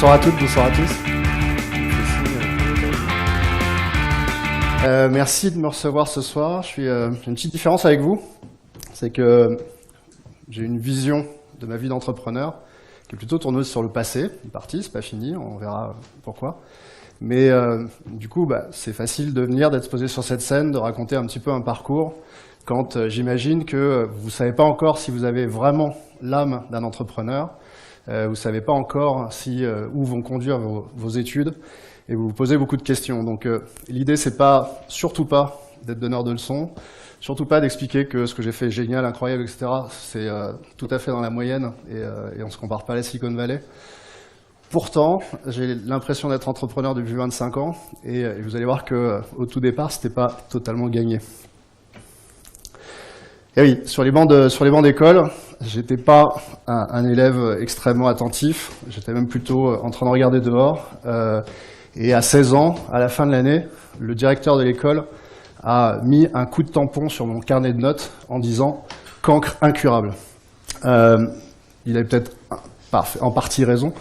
Bonsoir à toutes, bonsoir à tous. Merci de me recevoir ce soir. J'ai une petite différence avec vous, c'est que j'ai une vision de ma vie d'entrepreneur qui est plutôt tourneuse sur le passé. Une partie, c'est pas fini, on verra pourquoi. Mais du coup, c'est facile de venir, d'être posé sur cette scène, de raconter un petit peu un parcours quand j'imagine que vous ne savez pas encore si vous avez vraiment l'âme d'un entrepreneur, vous ne savez pas encore où vont conduire vos études, et vous vous posez beaucoup de questions. Donc l'idée, c'est surtout pas d'être donneur de leçons, surtout pas d'expliquer que ce que j'ai fait est génial, incroyable, etc. C'est tout à fait dans la moyenne, et on ne se compare pas à la Silicon Valley. Pourtant, j'ai l'impression d'être entrepreneur depuis 25 ans, et vous allez voir qu'au tout départ, ce n'était pas totalement gagné. Et oui, sur les bancs d'école, j'étais pas un élève extrêmement attentif, j'étais même plutôt en train de regarder dehors. Et à 16 ans, à la fin de l'année, le directeur de l'école a mis un coup de tampon sur mon carnet de notes en disant « cancre incurable ». Il avait peut-être en partie raison,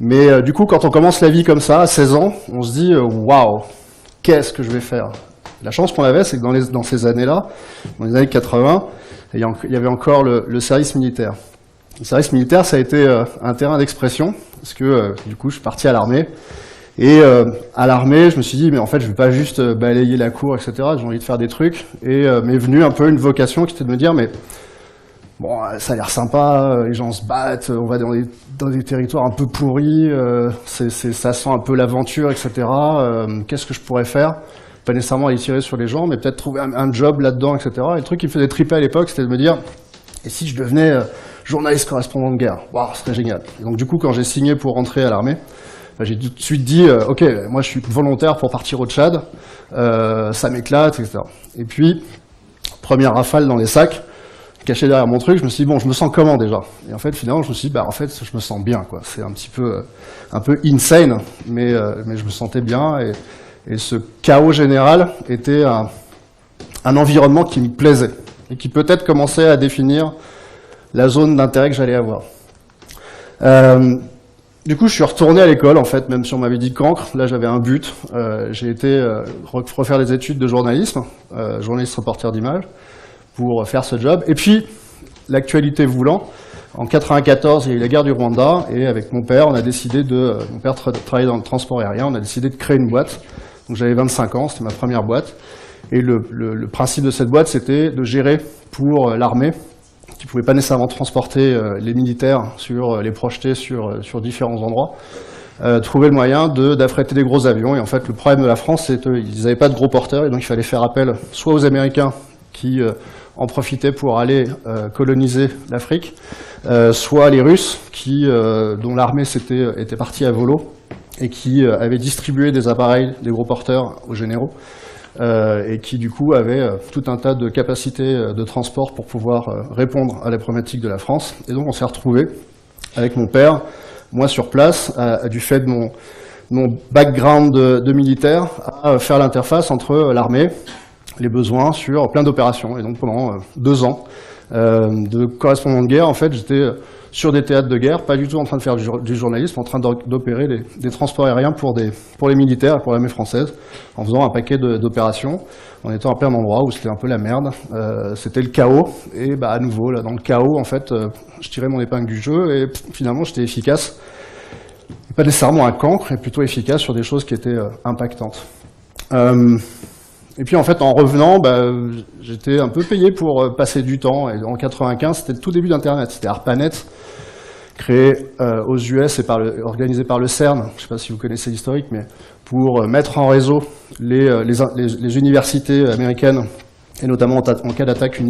mais du coup, quand on commence la vie comme ça, à 16 ans, on se dit « waouh, qu'est-ce que je vais faire ?» La chance qu'on avait, c'est que dans ces années-là, dans les années 80, il y avait encore le service militaire. Le service militaire, ça a été un terrain d'expression, parce que du coup, je suis parti à l'armée. Et à l'armée, je me suis dit, mais en fait, je ne vais pas juste balayer la cour, etc. J'ai envie de faire des trucs. Et m'est venue un peu une vocation qui était de me dire, mais bon, ça a l'air sympa, les gens se battent, on va dans des territoires un peu pourris, ça sent un peu l'aventure, etc. Qu'est-ce que je pourrais faire ? Pas nécessairement aller tirer sur les gens, mais peut-être trouver un job là-dedans, etc. Et le truc qui me faisait triper à l'époque, c'était de me dire, et si je devenais journaliste correspondant de guerre ? Waouh, ce serait génial. Et donc du coup, quand j'ai signé pour rentrer à l'armée, j'ai tout de suite dit, ok, moi je suis volontaire pour partir au Tchad, ça m'éclate, etc. Et puis, première rafale dans les sacs, caché derrière mon truc, je me suis dit, bon, je me sens comment déjà ? Et en fait, finalement, je me suis dit, en fait, je me sens bien, quoi. C'est un peu insane, mais je me sentais bien, et ce chaos général était un environnement qui me plaisait, et qui peut-être commençait à définir la zone d'intérêt que j'allais avoir. Du coup, je suis retourné à l'école, en fait, même si on m'avait dit cancre. Là, j'avais un but. J'ai été refaire des études de journalisme, journaliste reporter d'image, pour faire ce job. Et puis, l'actualité voulant, en 94, il y a eu la guerre du Rwanda, et avec mon père, mon père travaillait dans le transport aérien, on a décidé de créer une boîte. Donc j'avais 25 ans, c'était ma première boîte. Et le principe de cette boîte, c'était de gérer pour l'armée, qui ne pouvait pas nécessairement transporter les militaires, les projeter sur différents endroits, trouver le moyen d'affréter des gros avions. Et en fait, le problème de la France, c'est qu'ils n'avaient pas de gros porteurs, et donc il fallait faire appel soit aux Américains, qui en profitaient pour aller coloniser l'Afrique, soit les Russes, dont l'armée était partie à volo, et qui avaient distribué des appareils, des gros porteurs aux généraux, et qui du coup avaient tout un tas de capacités de transport pour pouvoir répondre à la problématique de la France. Et donc on s'est retrouvés avec mon père, moi sur place, du fait de mon background de militaire, à faire l'interface entre l'armée, les besoins sur plein d'opérations. Et donc pendant 2 ans de correspondant de guerre, en fait, j'étais sur des théâtres de guerre, pas du tout en train de faire du journalisme, en train d'opérer des transports aériens pour les militaires et pour l'armée française, en faisant un paquet d'opérations, en étant à plein d'endroits où c'était un peu la merde. C'était le chaos, et à nouveau, là, dans le chaos, en fait, je tirais mon épingle du jeu, et finalement, j'étais efficace. Pas nécessairement un cancre, mais plutôt efficace sur des choses qui étaient impactantes. Et puis en fait, en revenant, j'étais un peu payé pour passer du temps. Et en 95, c'était le tout début d'Internet. C'était ARPANET, créé aux US et organisé par le CERN. Je ne sais pas si vous connaissez l'historique, mais pour mettre en réseau les universités américaines, et notamment en cas d'attaque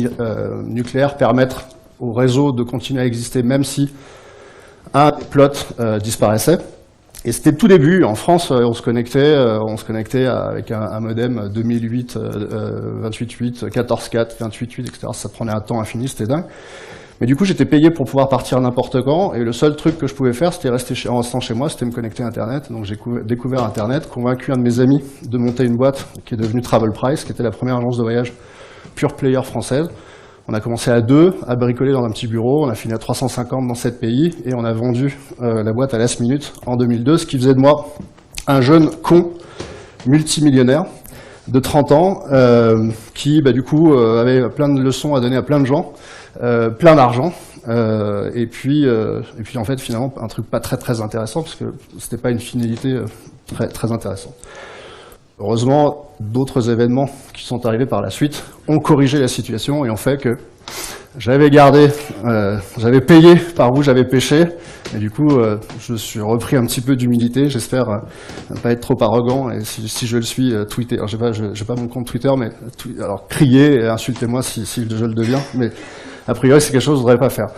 nucléaire, permettre au réseau de continuer à exister, même si un des plots disparaissait. Et c'était le tout début. En France, on se connectait avec un modem 2008, 28.8, 14.4, 28.8, etc. Ça prenait un temps infini, c'était dingue. Mais du coup, j'étais payé pour pouvoir partir n'importe quand, et le seul truc que je pouvais faire, c'était en restant chez moi, c'était me connecter à Internet. Donc j'ai découvert Internet, convaincu un de mes amis de monter une boîte qui est devenue Travel Price, qui était la première agence de voyage pure player française. On a commencé à 2, à bricoler dans un petit bureau, on a fini à 350 dans 7 pays, et on a vendu la boîte à Last Minute en 2002, ce qui faisait de moi un jeune con multimillionnaire de 30 ans, qui du coup avait plein de leçons à donner à plein de gens, plein d'argent, et puis en fait finalement un truc pas très intéressant, parce que c'était pas une finalité très intéressante. Heureusement, d'autres événements qui sont arrivés par la suite ont corrigé la situation et ont fait que j'avais payé par où j'avais pêché, et du coup, je suis repris un petit peu d'humilité. J'espère ne pas être trop arrogant, et si je le suis, tweeter. Alors, j'ai pas mon compte Twitter, mais alors criez et insultez-moi si je le deviens, mais a priori, c'est quelque chose que je ne devrais pas faire.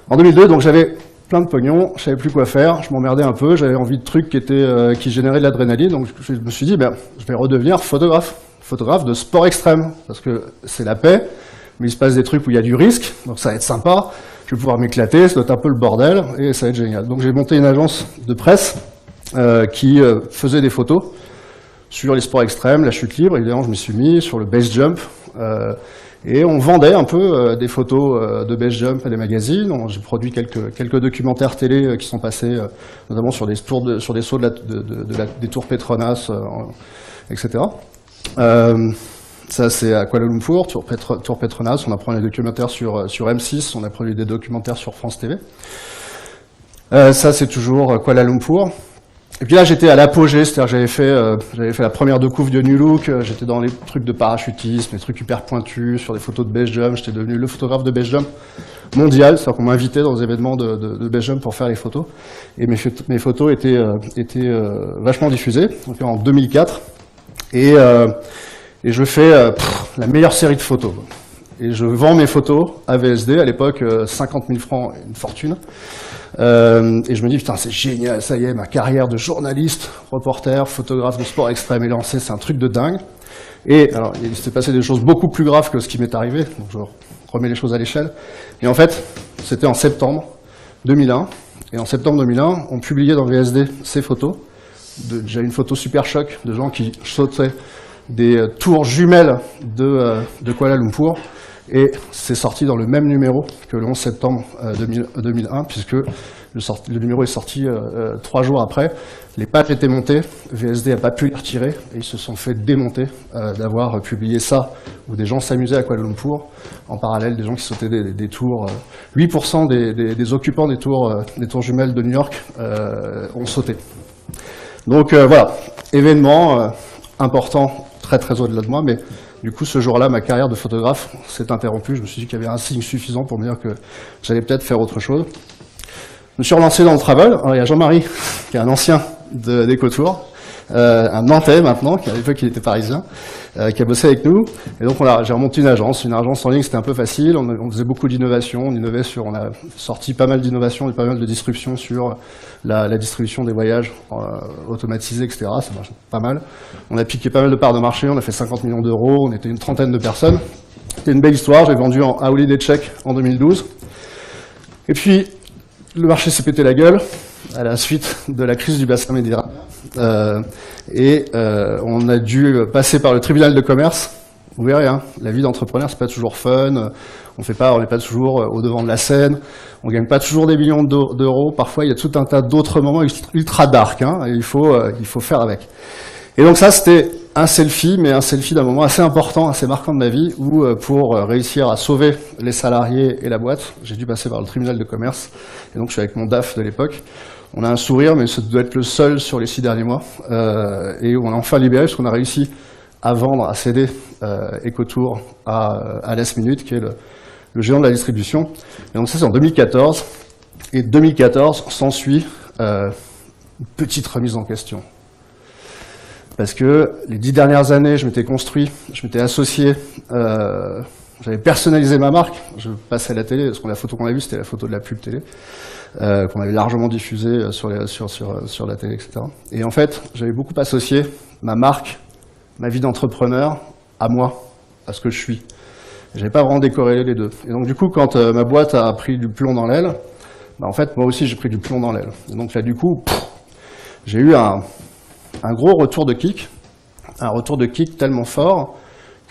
En 2002, donc j'avais plein de pognon, je savais plus quoi faire, je m'emmerdais un peu, j'avais envie de trucs qui généraient de l'adrénaline, donc je me suis dit, je vais redevenir photographe de sport extrême, parce que c'est la paix, mais il se passe des trucs où il y a du risque, donc ça va être sympa, je vais pouvoir m'éclater, ça doit être un peu le bordel, et ça va être génial. Donc j'ai monté une agence de presse qui faisait des photos sur les sports extrêmes, la chute libre, évidemment je m'y suis mis, sur le base jump, et on vendait un peu des photos de base jump à des magazines. J'ai produit quelques documentaires télé qui sont passés, notamment sur des sauts des tours Petronas, etc. Ça, c'est à Kuala Lumpur, tour Petronas. On a produit des documentaires sur M6, on a produit des documentaires sur France TV. Ça, c'est toujours Kuala Lumpur. Et puis là, j'étais à l'apogée, c'est-à-dire j'avais fait la première de couve de New Look, j'étais dans les trucs de parachutisme, les trucs hyper pointus, sur des photos de base jump, j'étais devenu le photographe de base jump mondial, c'est-à-dire qu'on m'invitait dans des événements de base jump pour faire les photos, et mes photos étaient vachement diffusées, donc en 2004, et je fais la meilleure série de photos. Et je vends mes photos à VSD, à l'époque 50 000 francs, une fortune. Et je me dis, putain, c'est génial, ça y est, ma carrière de journaliste, reporter, photographe de sport extrême est lancée, c'est un truc de dingue. Et alors, il s'est passé des choses beaucoup plus graves que ce qui m'est arrivé, donc je remets les choses à l'échelle. Et en fait, c'était en septembre 2001, et en septembre 2001, on publiait dans VSD ces photos, déjà une photo super choc de gens qui sautaient des tours jumelles de Kuala Lumpur, et c'est sorti dans le même numéro que le 11 septembre 2001, puisque le numéro est sorti 3 jours après. Les pages étaient montées, VSD n'a pas pu les retirer, et ils se sont fait démonter d'avoir publié ça, où des gens s'amusaient à Kuala Lumpur, en parallèle des gens qui sautaient des tours. 8% des occupants des tours jumelles de New York ont sauté. Donc voilà, événement important, très au-delà de moi, mais du coup, ce jour-là, ma carrière de photographe s'est interrompue. Je me suis dit qu'il y avait un signe suffisant pour me dire que j'allais peut-être faire autre chose. Je me suis relancé dans le travel. Alors, il y a Jean-Marie, qui est un ancien d'EcoTour, un Nantais maintenant, qui à l'époque il était parisien, qui a bossé avec nous. Et donc j'ai remonté une agence en ligne, c'était un peu facile. On faisait beaucoup d'innovation, on a sorti pas mal d'innovations et pas mal de disruptions sur la distribution des voyages automatisés, etc. Ça marche pas mal. On a piqué pas mal de parts de marché, on a fait 50 millions d'euros, on était une trentaine de personnes. C'était une belle histoire, j'ai vendu à Holiday Check en 2012. Et puis, le marché s'est pété la gueule à la suite de la crise du bassin méditerranéen. On a dû passer par le tribunal de commerce. Vous verrez, hein, la vie d'entrepreneur, c'est pas toujours fun. On n'est pas toujours au devant de la scène. On gagne pas toujours des millions d'euros. Parfois, il y a tout un tas d'autres moments ultra dark. Hein, et il faut faire avec. Et donc ça, c'était un selfie, mais un selfie d'un moment assez important, assez marquant de ma vie, où pour réussir à sauver les salariés et la boîte, j'ai dû passer par le tribunal de commerce. Et donc je suis avec mon DAF de l'époque. On a un sourire, mais ça doit être le seul sur les 6 derniers mois. Et on a enfin libéré, parce qu'on a réussi à vendre, à céder EcoTour à Last Minute, qui est le géant de la distribution. Et donc ça, c'est en 2014. Et 2014 s'ensuit une petite remise en question. Parce que les 10 dernières années, je m'étais construit, je m'étais associé, j'avais personnalisé ma marque, je passais à la télé, parce que la photo qu'on a vue, c'était la photo de la pub télé, qu'on avait largement diffusée sur la télé, etc. Et en fait, j'avais beaucoup associé ma marque, ma vie d'entrepreneur, à moi, à ce que je suis. J'avais pas vraiment décorrélé les deux. Et donc du coup, quand ma boîte a pris du plomb dans l'aile, en fait, moi aussi, j'ai pris du plomb dans l'aile. Et donc là, du coup, j'ai eu un gros retour de kick, tellement fort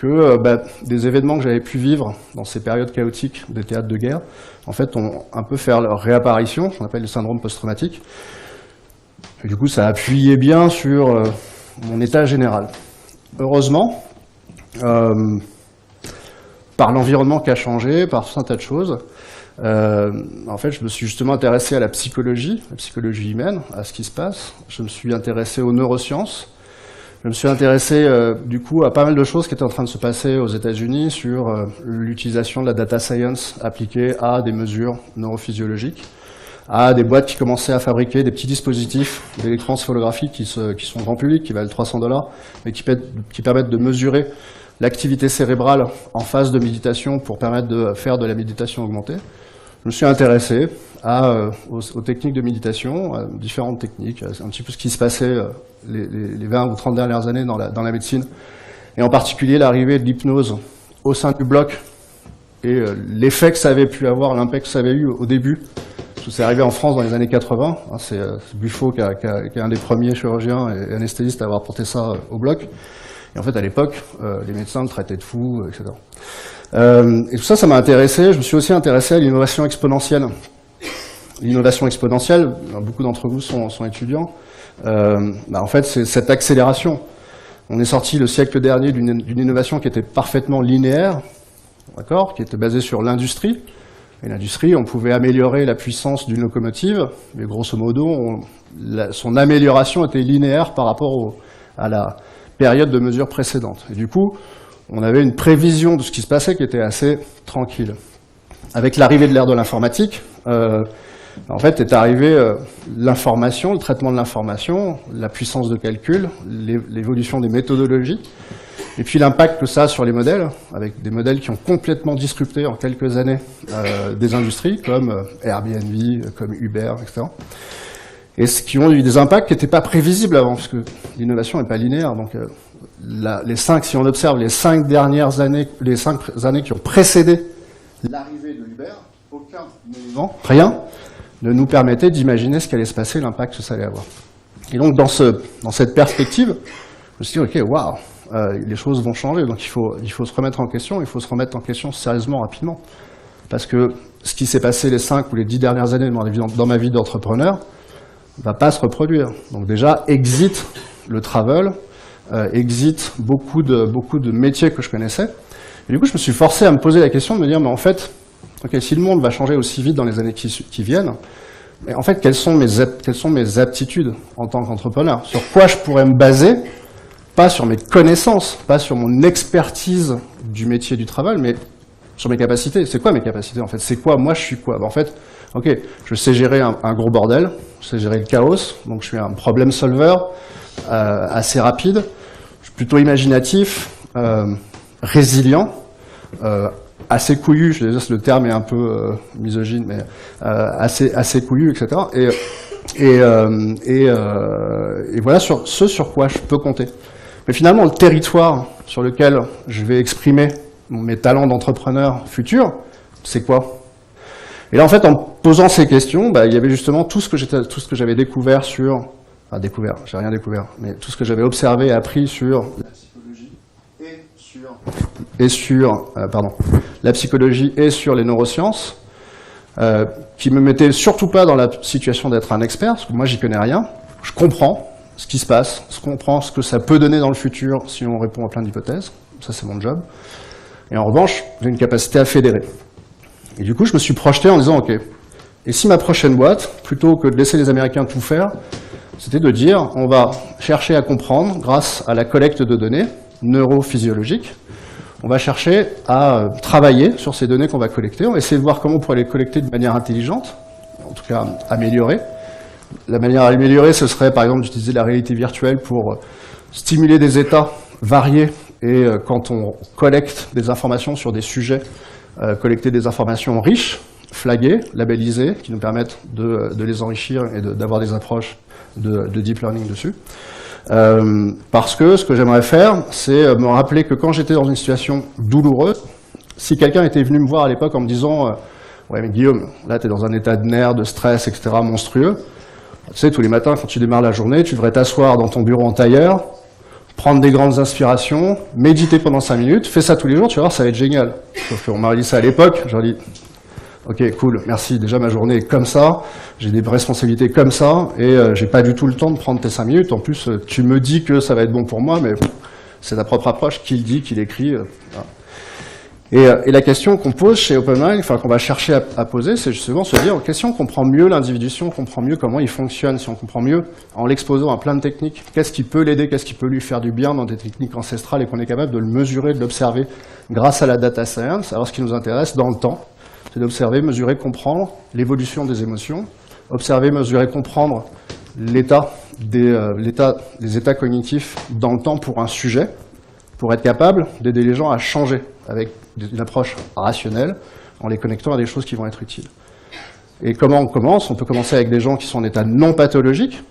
que des événements que j'avais pu vivre dans ces périodes chaotiques des théâtres de guerre, en fait, ont un peu fait leur réapparition, qu'on appelle le syndrome post-traumatique. Et du coup, ça appuyait bien sur mon état général. Heureusement, par l'environnement qui a changé, par tout un tas de choses, en fait, je me suis justement intéressé à la psychologie humaine, à ce qui se passe. Je me suis intéressé aux neurosciences. Je me suis intéressé du coup à pas mal de choses qui étaient en train de se passer aux États-Unis sur l'utilisation de la data science appliquée à des mesures neurophysiologiques, à des boîtes qui commençaient à fabriquer des petits dispositifs d'électroencéphalographies qui sont grand public, qui valent $300, mais qui permettent de mesurer l'activité cérébrale en phase de méditation pour permettre de faire de la méditation augmentée. Je me suis intéressé aux techniques de méditation, à différentes techniques, un petit peu ce qui se passait les 20 ou 30 dernières années dans la médecine, et en particulier l'arrivée de l'hypnose au sein du bloc, et l'effet que ça avait pu avoir, l'impact que ça avait eu au début. C'est arrivé en France dans les années 80, hein, c'est Buffo qui est un des premiers chirurgiens et anesthésistes à avoir porté ça au bloc. Et en fait, à l'époque, les médecins le traitaient de fou, etc. Et tout ça, ça m'a intéressé. Je me suis aussi intéressé à l'innovation exponentielle. L'innovation exponentielle, beaucoup d'entre vous sont étudiants, en fait, c'est cette accélération. On est sorti le siècle dernier d'une innovation qui était parfaitement linéaire, d'accord, qui était basée sur l'industrie. Et l'industrie, on pouvait améliorer la puissance d'une locomotive, mais grosso modo, son amélioration était linéaire par rapport à la période de mesure précédente. Et du coup, on avait une prévision de ce qui se passait qui était assez tranquille. Avec l'arrivée de l'ère de l'informatique, en fait, est arrivé l'information, le traitement de l'information, la puissance de calcul, l'évolution des méthodologies, et puis l'impact que ça a sur les modèles, avec des modèles qui ont complètement disrupté en quelques années des industries, comme Airbnb, comme Uber, etc. Et qui ont eu des impacts qui n'étaient pas prévisibles avant, parce que l'innovation n'est pas linéaire. Donc, si on observe les 5 dernières années, les 5 années qui ont précédé l'arrivée de Uber, aucun élément, rien, ne nous permettait d'imaginer ce qu'allait se passer, l'impact que ça allait avoir. Et donc, dans cette perspective, je me suis dit, ok, waouh, les choses vont changer, donc il faut se remettre en question, il faut se remettre en question sérieusement, rapidement. Parce que ce qui s'est passé les 5 ou les 10 dernières années dans ma vie d'entrepreneur ne va pas se reproduire. Donc déjà, exit le travel, exit beaucoup de métiers que je connaissais. Et du coup, je me suis forcé à me poser la question de me dire, mais en fait, okay, si le monde va changer aussi vite dans les années qui viennent, mais en fait, quelles sont mes aptitudes en tant qu'entrepreneur? Sur quoi je pourrais me baser? Pas sur mes connaissances, pas sur mon expertise du métier du travel, mais sur mes capacités. C'est quoi mes capacités, en fait? C'est quoi? Moi, je suis quoi? En fait, ok, je sais gérer un gros bordel, je sais gérer le chaos, donc je suis un problem solver assez rapide, je suis plutôt imaginatif, résilient, assez couillu, je sais, le terme est un peu misogyne, mais assez couillu, etc. Et voilà ce sur quoi je peux compter. Mais finalement, le territoire sur lequel je vais exprimer mes talents d'entrepreneur futur, c'est quoi? Et là, en fait, en posant ces questions, il y avait justement tout ce que j'avais découvert sur... Enfin, découvert, j'ai rien découvert, mais tout ce que j'avais observé et appris sur la psychologie la psychologie et sur les neurosciences, qui me mettaient surtout pas dans la situation d'être un expert, parce que moi, j'y connais rien. Je comprends ce qui se passe, je comprends ce que ça peut donner dans le futur si on répond à plein d'hypothèses. Ça, c'est mon job. Et en revanche, j'ai une capacité à fédérer. Et du coup, je me suis projeté en disant, OK, et si ma prochaine boîte, plutôt que de laisser les Américains tout faire, c'était de dire, on va chercher à comprendre, grâce à la collecte de données neurophysiologiques, on va chercher à travailler sur ces données qu'on va collecter, on va essayer de voir comment on pourrait les collecter de manière intelligente, en tout cas améliorer. La manière à améliorer, ce serait par exemple d'utiliser la réalité virtuelle pour stimuler des états variés, et quand on collecte des informations sur des sujets, collecter des informations riches, flaguées, labellisées, qui nous permettent de les enrichir et d'avoir des approches de deep learning dessus. Parce que ce que j'aimerais faire, c'est me rappeler que quand j'étais dans une situation douloureuse, si quelqu'un était venu me voir à l'époque en me disant ouais mais Guillaume, là tu es dans un état de nerfs, de stress, etc. monstrueux, tu sais, tous les matins quand tu démarres la journée, tu devrais t'asseoir dans ton bureau en tailleur, prendre des grandes inspirations, méditer pendant 5 minutes, fais ça tous les jours, tu vas voir, ça va être génial. Sauf qu'on m'a dit ça à l'époque, j'ai dit, ok, cool, merci, déjà ma journée est comme ça, j'ai des responsabilités comme ça, et j'ai pas du tout le temps de prendre tes 5 minutes. En plus, tu me dis que ça va être bon pour moi, mais c'est ta propre approche, qui le dit, qui l'écrit. Voilà. Et la question qu'on pose chez OpenMind, enfin qu'on va chercher à poser, c'est justement se dire, si on comprend mieux l'individu, si on comprend mieux comment il fonctionne, si on comprend mieux, en l'exposant à plein de techniques, qu'est-ce qui peut l'aider, qu'est-ce qui peut lui faire du bien dans des techniques ancestrales, et qu'on est capable de le mesurer, de l'observer grâce à la data science. Alors ce qui nous intéresse dans le temps, c'est d'observer, mesurer, comprendre l'évolution des émotions, observer, mesurer, comprendre l'état des états cognitifs dans le temps pour un sujet, pour être capable d'aider les gens à changer avec une approche rationnelle, en les connectant à des choses qui vont être utiles. Et comment on commence? On peut commencer avec des gens qui sont en état non pathologique,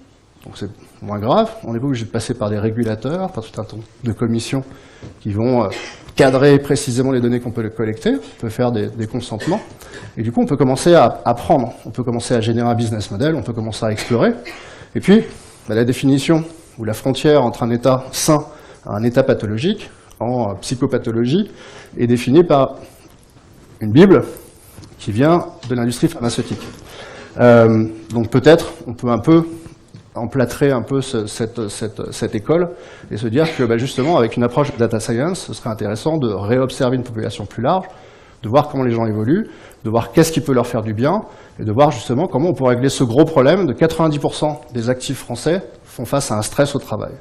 donc c'est moins grave. On n'est pas obligé de passer par des régulateurs, par tout un tas de commissions qui vont cadrer précisément les données qu'on peut collecter. On peut faire des consentements. Et du coup, on peut commencer à apprendre. On peut commencer à générer un business model, on peut commencer à explorer. Et puis, la définition ou la frontière entre un état sain et un état pathologique, en psychopathologie, est définie par une Bible qui vient de l'industrie pharmaceutique. Donc peut-être, on peut un peu emplâtrer un peu cette école et se dire que justement, avec une approche de data science, ce serait intéressant de réobserver une population plus large, de voir comment les gens évoluent, de voir qu'est-ce qui peut leur faire du bien, et de voir justement comment on pourrait régler ce gros problème de 90% des actifs français font face à un stress au travail.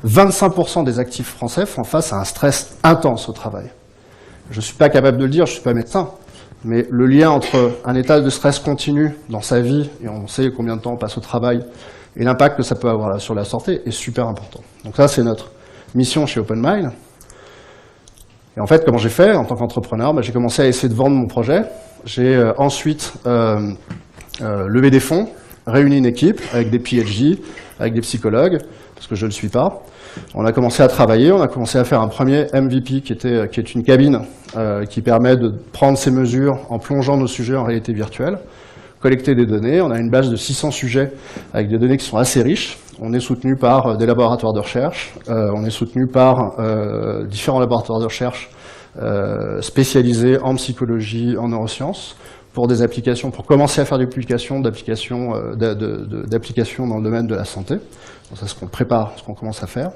25% des actifs français font face à un stress intense au travail. Je ne suis pas capable de le dire, je ne suis pas médecin, mais le lien entre un état de stress continu dans sa vie, et on sait combien de temps on passe au travail, et l'impact que ça peut avoir sur la santé est super important. Donc ça, c'est notre mission chez OpenMind. Et en fait, comment j'ai fait en tant qu'entrepreneur? J'ai commencé à essayer de vendre mon projet. J'ai ensuite levé des fonds, réuni une équipe avec des PhD, avec des psychologues, parce que je ne le suis pas. On a commencé à travailler, on a commencé à faire un premier MVP qui est une cabine qui permet de prendre ces mesures en plongeant nos sujets en réalité virtuelle, collecter des données. On a une base de 600 sujets avec des données qui sont assez riches. On est soutenu par des laboratoires de recherche, on est soutenu par différents laboratoires de recherche spécialisés en psychologie, en neurosciences, pour des applications, pour commencer à faire des publications d'applications dans le domaine de la santé. Donc c'est ce qu'on prépare, ce qu'on commence à faire.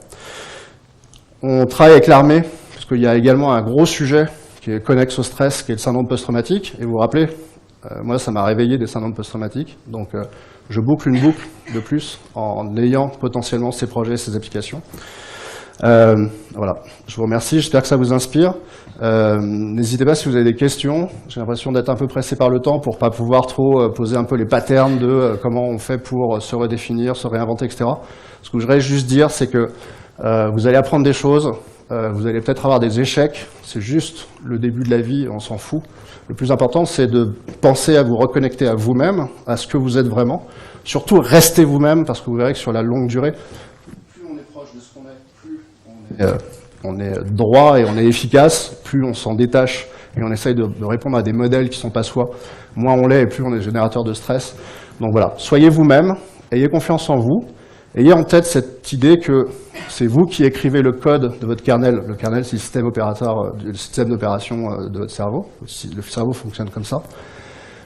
On travaille avec l'armée, parce qu'il y a également un gros sujet qui est connexe au stress, qui est le syndrome post-traumatique. Et vous vous rappelez, moi ça m'a réveillé des syndromes post-traumatiques, donc je boucle une boucle de plus en ayant potentiellement ces projets, ces applications. Voilà, je vous remercie, j'espère que ça vous inspire. N'hésitez pas si vous avez des questions, j'ai l'impression d'être un peu pressé par le temps pour ne pas pouvoir trop poser un peu les patterns de comment on fait pour se redéfinir, se réinventer, etc. Ce que je voudrais juste dire, c'est que vous allez apprendre des choses, vous allez peut-être avoir des échecs, c'est juste le début de la vie, on s'en fout. Le plus important, c'est de penser à vous reconnecter à vous-même, à ce que vous êtes vraiment. Surtout, restez vous-même, parce que vous verrez que sur la longue durée, plus on est proche de ce qu'on est, plus on est droit et on est efficace, plus on s'en détache et on essaye de répondre à des modèles qui ne sont pas soi. Moins on l'est et plus on est générateur de stress. Donc voilà, soyez vous-même, ayez confiance en vous, ayez en tête cette idée que c'est vous qui écrivez le code de votre kernel. Le kernel, c'est le système d'opération de votre cerveau. Le cerveau fonctionne comme ça.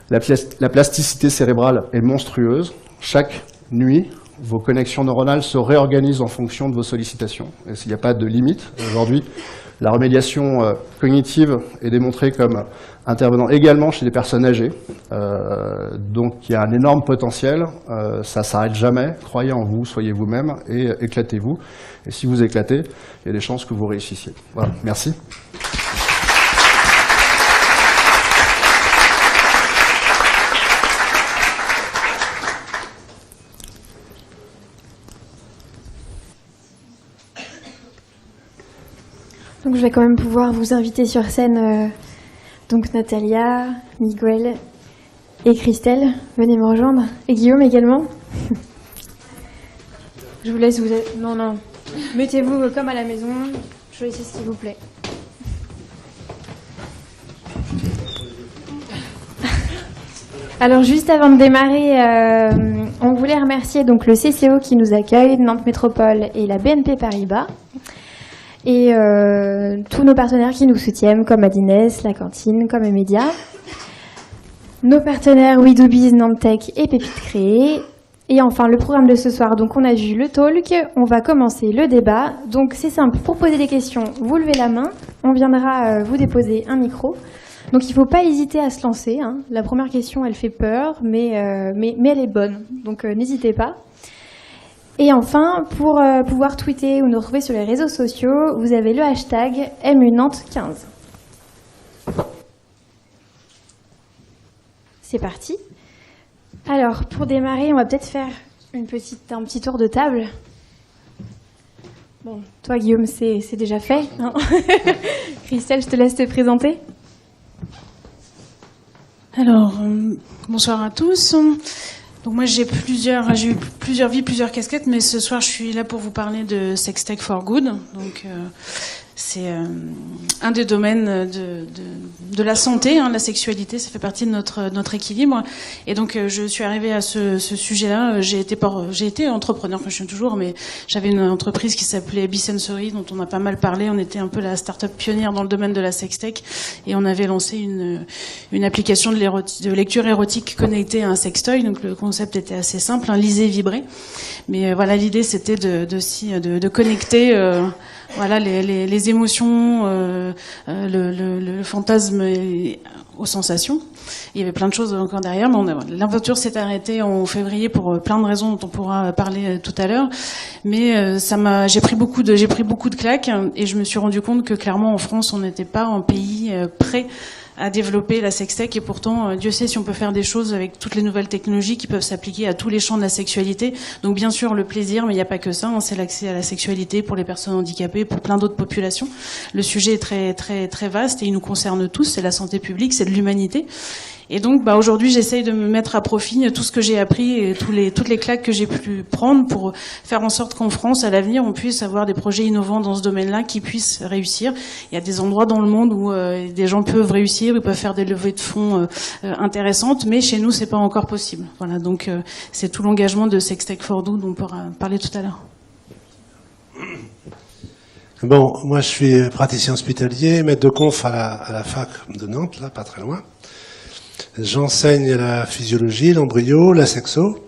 La plasticité cérébrale est monstrueuse. Chaque nuit, vos connexions neuronales se réorganisent en fonction de vos sollicitations. Et s'il n'y a pas de limite, aujourd'hui, la remédiation cognitive est démontrée comme intervenant également chez les personnes âgées. Donc il y a un énorme potentiel, ça ne s'arrête jamais. Croyez en vous, soyez vous-même et éclatez-vous. Et si vous éclatez, il y a des chances que vous réussissiez. Voilà, merci. Donc je vais quand même pouvoir vous inviter sur scène, donc Natalia, Miguel et Christelle, venez me rejoindre, et Guillaume également. Je vous laisse vous... Non, mettez-vous comme à la maison, choisissez s'il vous plaît. Alors juste avant de démarrer, on voulait remercier donc le CCO qui nous accueille, Nantes Métropole et la BNP Paribas. et tous nos partenaires qui nous soutiennent, comme Adines, la cantine, comme Emedia. Nos partenaires WeDoBiz, Nantech et Pépite Créée. Et enfin, le programme de ce soir, donc on a vu le talk, on va commencer le débat. Donc c'est simple, pour poser des questions, vous levez la main, on viendra vous déposer un micro. Donc il ne faut pas hésiter à se lancer, hein. La première question, elle fait peur, mais elle est bonne, donc n'hésitez pas. Et enfin, pour pouvoir tweeter ou nous retrouver sur les réseaux sociaux, vous avez le hashtag MUNantes15. C'est parti. Alors, pour démarrer, on va peut-être faire un petit tour de table. Bon, toi, Guillaume, c'est déjà fait, hein. Christelle, je te laisse te présenter. Alors, bonsoir à tous. Donc moi, j'ai eu plusieurs vies, plusieurs casquettes, mais ce soir, je suis là pour vous parler de Sextech for Good. Donc, c'est un des domaines de la santé, hein, la sexualité, ça fait partie de notre équilibre. Et donc, je suis arrivée à ce sujet-là. J'ai été entrepreneur, enfin, je suis toujours, mais j'avais une entreprise qui s'appelait Bisensory, dont on a pas mal parlé. On était un peu la start-up pionnière dans le domaine de la sextech, et on avait lancé une application de lecture érotique connectée à un sextoy. Donc, le concept était assez simple, hein, lisez, vibrez. Mais voilà, l'idée, c'était de connecter voilà les émotions, le fantasme aux sensations. Il y avait plein de choses encore derrière, mais l'aventure s'est arrêtée en février pour plein de raisons dont on pourra parler tout à l'heure. Mais j'ai pris beaucoup de claques, et je me suis rendu compte que clairement en France, on n'était pas un pays prêt à développer la sextech, et pourtant, Dieu sait si on peut faire des choses avec toutes les nouvelles technologies qui peuvent s'appliquer à tous les champs de la sexualité. Donc bien sûr, le plaisir, mais il n'y a pas que ça, hein, c'est l'accès à la sexualité pour les personnes handicapées, pour plein d'autres populations. Le sujet est très, très, très vaste et il nous concerne tous, c'est la santé publique, c'est de l'humanité. Et donc, aujourd'hui, j'essaye de me mettre à profit tout ce que j'ai appris et toutes les claques que j'ai pu prendre pour faire en sorte qu'en France, à l'avenir, on puisse avoir des projets innovants dans ce domaine-là qui puissent réussir. Il y a des endroits dans le monde où des gens peuvent réussir, ils peuvent faire des levées de fonds intéressantes, mais chez nous, c'est pas encore possible. Voilà, donc c'est tout l'engagement de Sextech for Good dont on pourra parler tout à l'heure. Bon, moi je suis praticien hospitalier, maître de conf à la fac de Nantes, là, pas très loin. J'enseigne la physiologie, l'embryo, la sexo,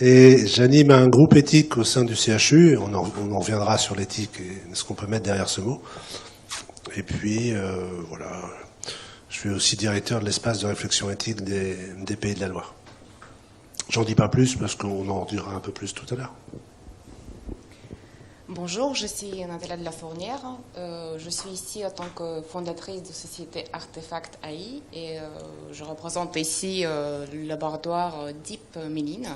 et j'anime un groupe éthique au sein du CHU. On en reviendra sur l'éthique et ce qu'on peut mettre derrière ce mot. Et puis, voilà, je suis aussi directeur de l'espace de réflexion éthique des Pays de la Loire. J'en dis pas plus parce qu'on en dira un peu plus tout à l'heure. Bonjour, je suis Nathalie de la Fournière. Je suis ici en tant que fondatrice de société Artefact AI et je représente ici le laboratoire Deep Méline.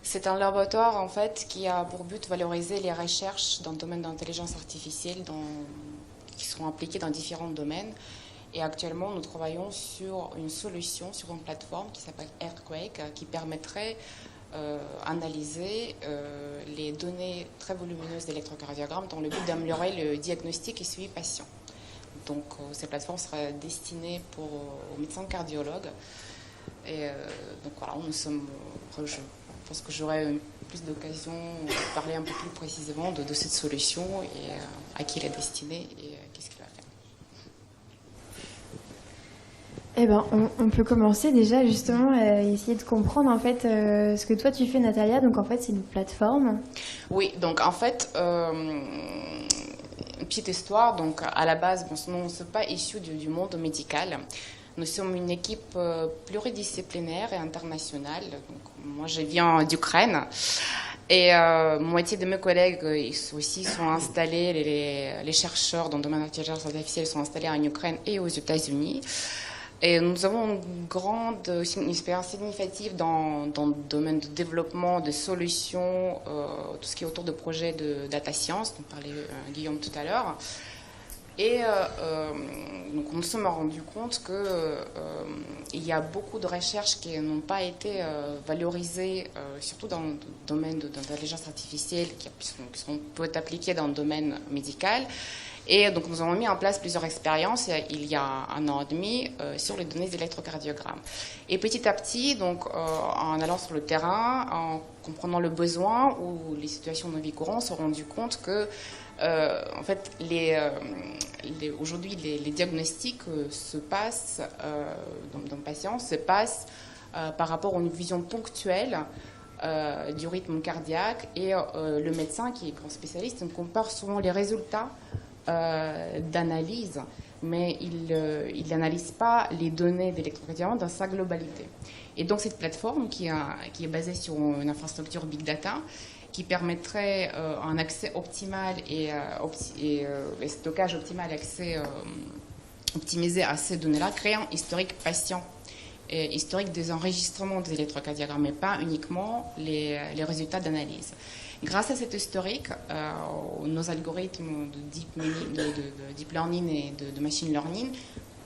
C'est un laboratoire en fait qui a pour but de valoriser les recherches dans le domaine d'intelligence artificielle qui sont appliquées dans différents domaines. Et actuellement, nous travaillons sur une solution, sur une plateforme qui s'appelle Earthquake, qui permettrait analyser les données très volumineuses d'électrocardiogramme dans le but d'améliorer le diagnostic et suivi patient. Donc cette plateforme sera destinée aux médecins cardiologues. Et donc voilà, je pense que j'aurai plus d'occasion de parler un peu plus précisément de cette solution et à qui elle est destinée et qu'est-ce qu'il va faire. Eh ben, on peut commencer déjà justement à essayer de comprendre en fait ce que toi tu fais, Natalia. Donc en fait c'est une plateforme. Oui, donc en fait une petite histoire. Donc à la base, nous ne sommes pas issus du monde médical. Nous sommes une équipe pluridisciplinaire et internationale. Donc, moi je viens d'Ukraine. Et moitié de mes collègues ils aussi sont installés, les chercheurs dans le domaine de l'intelligence artificielle sont installés en Ukraine et aux États-Unis. Et nous avons une expérience significative dans le domaine de développement de solutions, tout ce qui est autour de projets de data science, dont parlait Guillaume tout à l'heure. Et donc nous nous sommes rendus compte qu'il y a beaucoup de recherches qui n'ont pas été valorisées, surtout dans le domaine de l'intelligence artificielle, qui peut être appliquées dans le domaine médical. Et donc nous avons mis en place plusieurs expériences il y a 1 an et demi sur les données d'électrocardiogramme. Et petit à petit, donc, en allant sur le terrain, en comprenant le besoin ou les situations de vie courante, on s'est rendu compte que En fait, aujourd'hui, les diagnostics se passent, dans le patient, se passent par rapport à une vision ponctuelle du rythme cardiaque, et le médecin, qui est grand spécialiste, compare souvent les résultats d'analyse, mais il n'analyse pas les données d'électrocardiogramme dans sa globalité. Et donc cette plateforme qui est basée sur une infrastructure Big Data, qui permettrait un accès optimal et stockage optimal, accès optimisé à ces données-là, crée un historique patient, et historique des enregistrements des électrocardiogrammes, mais pas uniquement les résultats d'analyse. Grâce à cet historique, nos algorithmes de deep learning et de machine learning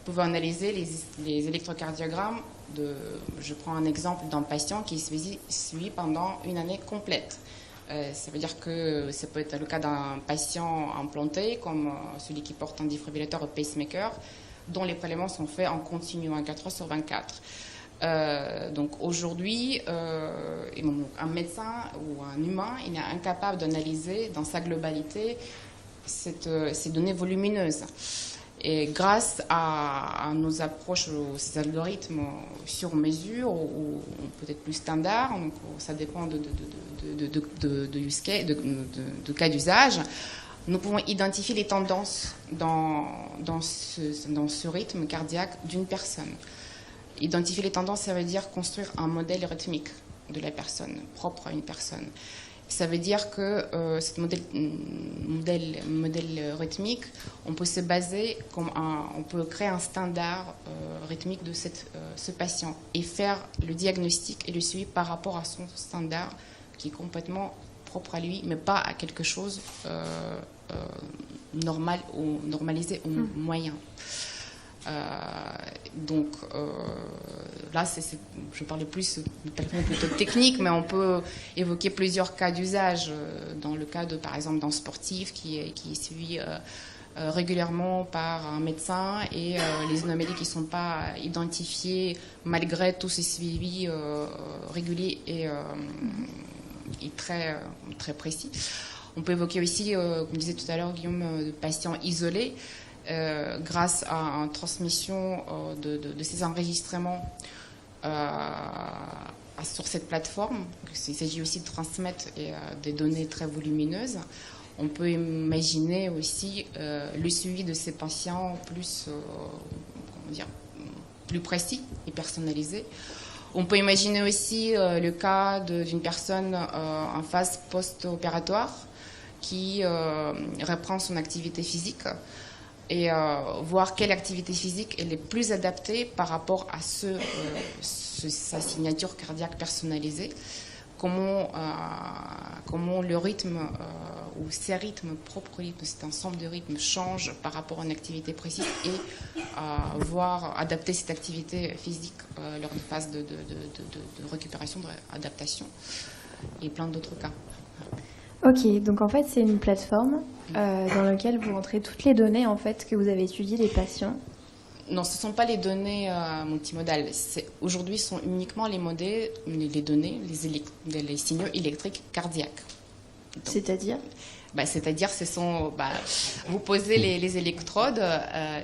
peuvent analyser les électrocardiogrammes. Je prends un exemple d'un patient qui est suivi pendant une année complète. Ça veut dire que ça peut être le cas d'un patient implanté, comme celui qui porte un défibrillateur ou pacemaker, dont les prélèvements sont faits en continu, 24 heures sur 24. Donc aujourd'hui, un médecin ou un humain, il est incapable d'analyser dans sa globalité ces données volumineuses. Et grâce à nos approches, ces algorithmes sur mesure ou peut-être plus standards, donc ça dépend de use case, de cas d'usage, nous pouvons identifier les tendances dans ce rythme cardiaque d'une personne. Identifier les tendances, ça veut dire construire un modèle rythmique de la personne, propre à une personne. Ça veut dire que ce modèle rythmique, on peut se baser, on peut créer un standard rythmique de ce patient et faire le diagnostic et le suivi par rapport à son standard qui est complètement propre à lui, mais pas à quelque chose normal ou normalisé ou moyen. Donc là, je parlais plus de plateforme plutôt technique, mais on peut évoquer plusieurs cas d'usage. Dans le cas par exemple, d'un sportif qui est suivi régulièrement par un médecin, et les anomalies qui ne sont pas identifiées malgré tous ces suivis réguliers et très, très précis. On peut évoquer aussi, comme disait tout à l'heure Guillaume, de patients isolés. Grâce à une transmission de ces enregistrements sur cette plateforme. Il s'agit aussi de transmettre des données très volumineuses. On peut imaginer aussi le suivi de ces patients plus précis et personnalisé. On peut imaginer aussi le cas d'une personne en phase post-opératoire qui reprend son activité physique, et voir quelle activité physique est la plus adaptée par rapport à sa signature cardiaque personnalisée, comment le rythme ou ses rythmes, propres rythmes, cet ensemble de rythmes change par rapport à une activité précise, et voir adapter cette activité physique lors de phase de récupération, d'adaptation, et plein d'autres cas. Ok, donc en fait c'est une plateforme dans laquelle vous rentrez toutes les données en fait que vous avez étudiées des patients. Non, ce ne sont pas les données multimodales. Aujourd'hui, ce sont uniquement les données, les signaux électriques cardiaques. C'est-à-dire C'est-à-dire, vous posez les électrodes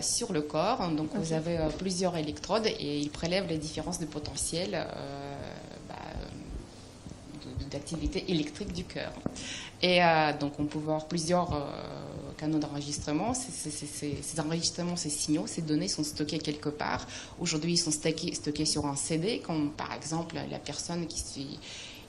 sur le corps. Donc, vous avez plusieurs électrodes, et ils prélèvent les différences de potentiel d'activité électrique du cœur. Et donc, on peut voir plusieurs canaux d'enregistrement. Ces enregistrements, ces signaux, ces données sont stockées quelque part. Aujourd'hui, ils sont stockés sur un CD, comme par exemple la personne qui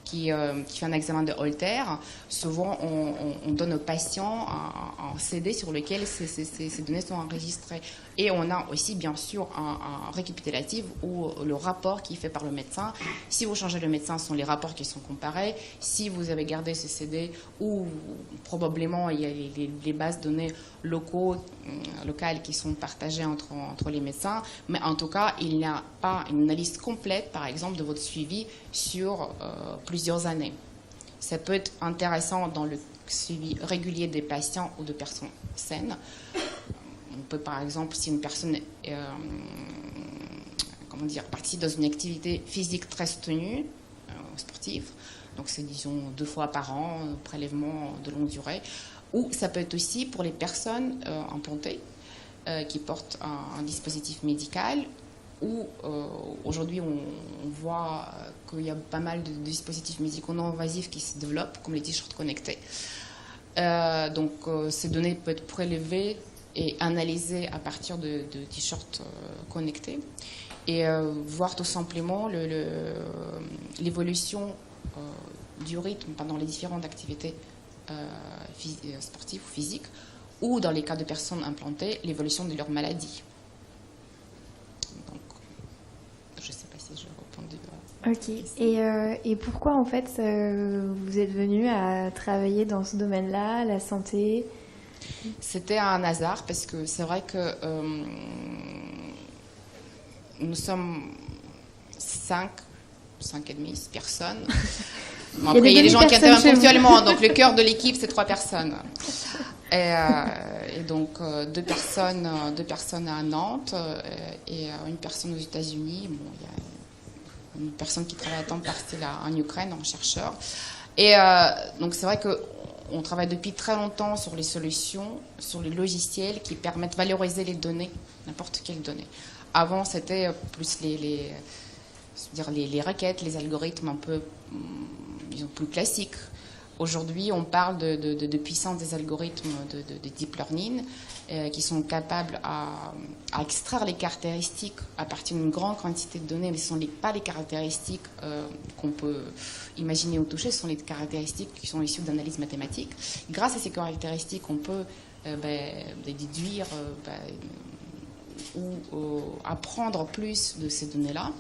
fait un examen de Holter. Souvent, on donne au patient un CD sur lequel ces données sont enregistrées. Et on a aussi, bien sûr, un récapitulatif ou le rapport qui est fait par le médecin. Si vous changez le médecin, ce sont les rapports qui sont comparés. Si vous avez gardé ce CD, ou probablement il y a les bases de données locales qui sont partagées entre les médecins. Mais en tout cas, il n'y a pas une analyse complète, par exemple, de votre suivi sur plusieurs années. Ça peut être intéressant dans le suivi régulier des patients ou de personnes saines. On peut, par exemple, si une personne participe dans une activité physique très soutenue, sportive, donc c'est disons 2 fois par an, prélèvement de longue durée, Ou ça peut être aussi pour les personnes implantées qui portent un dispositif médical, où aujourd'hui on voit qu'il y a pas mal de dispositifs médicaux non invasifs qui se développent, comme les t-shirts connectés. Donc ces données peuvent être prélevées et analysées à partir de t-shirts connectés, et voir tout simplement l'évolution du rythme pendant les différentes activités sportives ou physiques, ou dans les cas de personnes implantées, l'évolution de leur maladie. Donc, je ne sais pas si j'ai répondu. Ok. Et pourquoi, en fait, vous êtes venu à travailler dans ce domaine-là, la santé? C'était un hasard, parce que c'est vrai que nous sommes 5 et demi personnes. Bon, après, il y a des gens qui interviennent ponctuellement, donc le cœur de l'équipe, c'est 3 personnes. Et donc, 2 personnes à Nantes et une personne aux États-Unis. Bon, il y a une personne qui travaille à temps partiel en Ukraine, en chercheur. Et donc, c'est vrai qu'on travaille depuis très longtemps sur les solutions, sur les logiciels qui permettent de valoriser les données, n'importe quelles données. Avant, c'était plus les requêtes, les algorithmes un peu disons, plus classiques. Aujourd'hui, on parle de puissance des algorithmes de deep learning qui sont capables à extraire les caractéristiques à partir d'une grande quantité de données, mais ce ne sont pas les caractéristiques qu'on peut imaginer ou toucher, ce sont les caractéristiques qui sont issues d'analyses mathématiques. Grâce à ces caractéristiques, on peut déduire ou apprendre plus de ces données-là.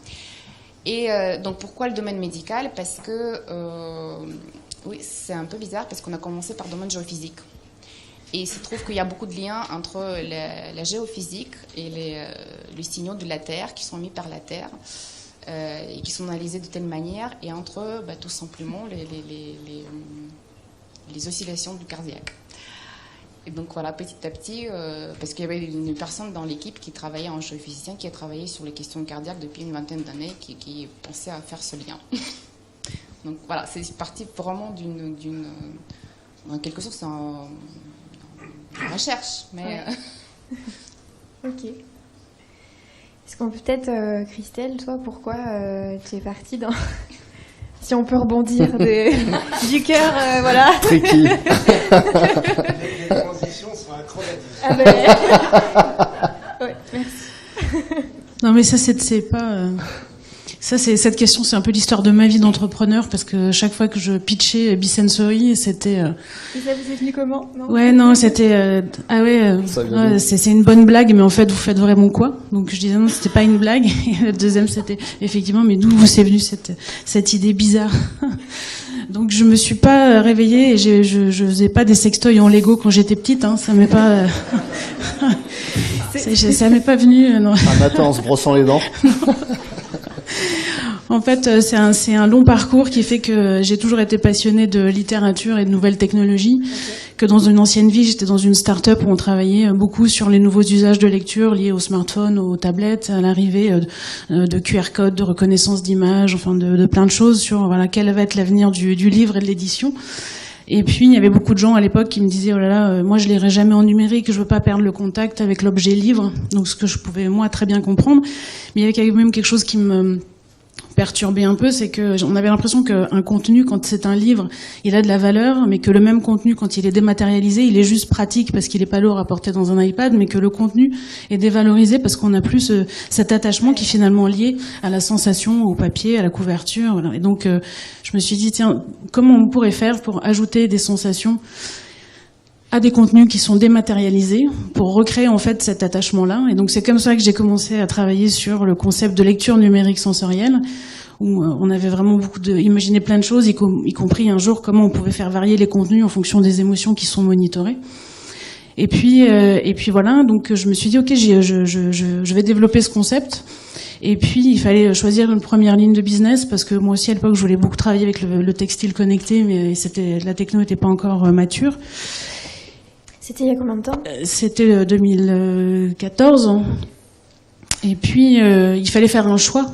Et donc, pourquoi le domaine médical? Parce que, oui, c'est un peu bizarre, parce qu'on a commencé par le domaine géophysique. Et il se trouve qu'il y a beaucoup de liens entre la géophysique et les signaux de la Terre qui sont émis par la Terre et qui sont analysés de telle manière, et entre tout simplement les oscillations du cardiaque. Et donc voilà, petit à petit, parce qu'il y avait une personne dans l'équipe qui travaillait en géophysicien, qui a travaillé sur les questions cardiaques depuis une vingtaine d'années, qui pensait à faire ce lien. Donc voilà, c'est parti vraiment en quelque sorte, c'est une recherche, mais... Ok. Est-ce qu'on peut peut-être, Christelle, toi, pourquoi tu es partie dans... Si on peut rebondir du cœur, voilà. Tricky. Les transitions sont acrobatiques. Ah ben... ouais, merci. Non, mais ça, c'est pas... cette question, c'est un peu l'histoire de ma vie d'entrepreneur, parce que chaque fois que je pitchais Bisensory, c'était... Et ça vous est venu comment? Ouais, non, c'était... c'est une bonne blague, mais en fait, vous faites vraiment quoi? Donc je disais non, c'était pas une blague. Et le deuxième, c'était effectivement, mais d'où vous est venue cette idée bizarre? Donc je me suis pas réveillée, et je faisais pas des sextoys en Lego quand j'étais petite, hein, ça m'est pas... ça m'est pas venu, non. Un matin en se brossant les dents. En fait, c'est un long parcours qui fait que j'ai toujours été passionnée de littérature et de nouvelles technologies. Okay. Que dans une ancienne vie, j'étais dans une start-up où on travaillait beaucoup sur les nouveaux usages de lecture liés aux smartphones, aux tablettes, à l'arrivée de QR codes, de reconnaissance d'images, enfin de plein de choses sur voilà quel va être l'avenir du livre et de l'édition. Et puis, il y avait beaucoup de gens à l'époque qui me disaient « Oh là là, moi je lirai jamais en numérique, je veux pas perdre le contact avec l'objet livre ». Donc ce que je pouvais moi très bien comprendre. Mais il y avait quand même quelque chose qui me perturbé un peu, c'est que on avait l'impression qu'un contenu, quand c'est un livre, il a de la valeur, mais que le même contenu, quand il est dématérialisé, il est juste pratique parce qu'il est pas lourd à porter dans un iPad, mais que le contenu est dévalorisé parce qu'on n'a plus cet attachement qui est finalement lié à la sensation, au papier, à la couverture. Voilà. Et donc, je me suis dit, tiens, comment on pourrait faire pour ajouter des sensations à des contenus qui sont dématérialisés pour recréer en fait cet attachement-là. Et donc c'est comme ça que j'ai commencé à travailler sur le concept de lecture numérique sensorielle, où on avait vraiment imaginé plein de choses, y compris un jour comment on pouvait faire varier les contenus en fonction des émotions qui sont monitorées. Et puis voilà, donc je me suis dit ok, je vais développer ce concept. Et puis il fallait choisir une première ligne de business parce que moi aussi à l'époque je voulais beaucoup travailler avec le textile connecté, mais la techno n'était pas encore mature. C'était il y a combien de temps? C'était 2014. Et puis, il fallait faire un choix.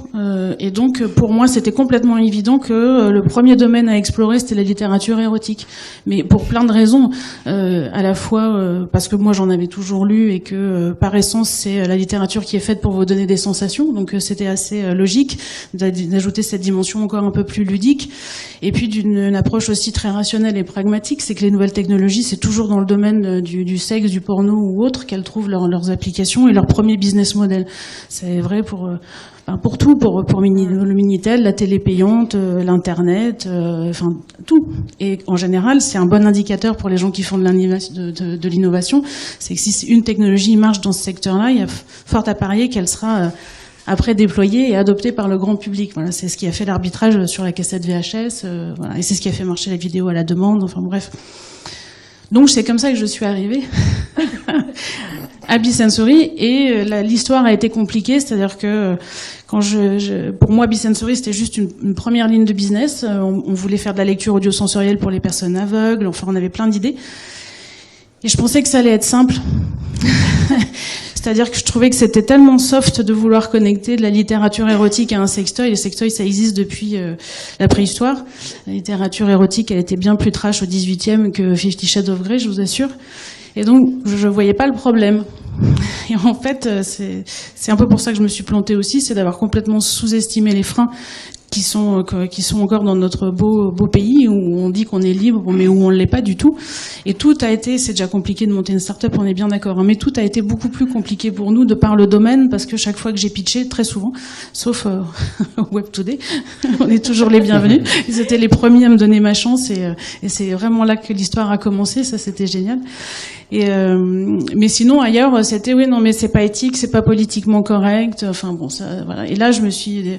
Et donc, pour moi, c'était complètement évident que le premier domaine à explorer, c'était la littérature érotique. Mais pour plein de raisons. À la fois parce que moi, j'en avais toujours lu et que, par essence, c'est la littérature qui est faite pour vous donner des sensations. Donc, c'était assez logique d'ajouter cette dimension encore un peu plus ludique. Et puis, d'une approche aussi très rationnelle et pragmatique, c'est que les nouvelles technologies, c'est toujours dans le domaine du sexe, du porno ou autre qu'elles trouvent leurs applications et leur premier business model. C'est vrai pour tout, pour le Minitel, la télé payante, l'internet, enfin tout. Et en général, c'est un bon indicateur pour les gens qui font de l'innovation. C'est que si une technologie marche dans ce secteur-là, il y a fort à parier qu'elle sera après déployée et adoptée par le grand public. Voilà, c'est ce qui a fait l'arbitrage sur la cassette VHS, voilà, et c'est ce qui a fait marcher la vidéo à la demande. Enfin bref. Donc c'est comme ça que je suis arrivée à Bisensory, et l'histoire a été compliquée, c'est-à-dire que quand pour moi Bisensory c'était juste une première ligne de business. On voulait faire de la lecture audiosensorielle pour les personnes aveugles, enfin on avait plein d'idées, et je pensais que ça allait être simple. C'est-à-dire que je trouvais que c'était tellement soft de vouloir connecter de la littérature érotique à un sextoy. Les sextoys, ça existe depuis la préhistoire. La littérature érotique, elle était bien plus trash au 18e que 50 Shades of Grey, je vous assure. Et donc, je voyais pas le problème. Et en fait, c'est un peu pour ça que je me suis plantée aussi, c'est d'avoir complètement sous-estimé les freins qui sont encore dans notre beau pays où on dit qu'on est libre, mais où on ne l'est pas du tout. Et tout a été, c'est déjà compliqué de monter une start-up, on est bien d'accord, hein, mais tout a été beaucoup plus compliqué pour nous de par le domaine, parce que chaque fois que j'ai pitché, très souvent, sauf Web Today, on est toujours les bienvenus. Ils étaient les premiers à me donner ma chance, et c'est vraiment là que l'histoire a commencé. Ça, c'était génial. Mais sinon ailleurs, c'était oui, non, mais c'est pas éthique, c'est pas politiquement correct. Enfin bon, ça, voilà. Et là, je me suis,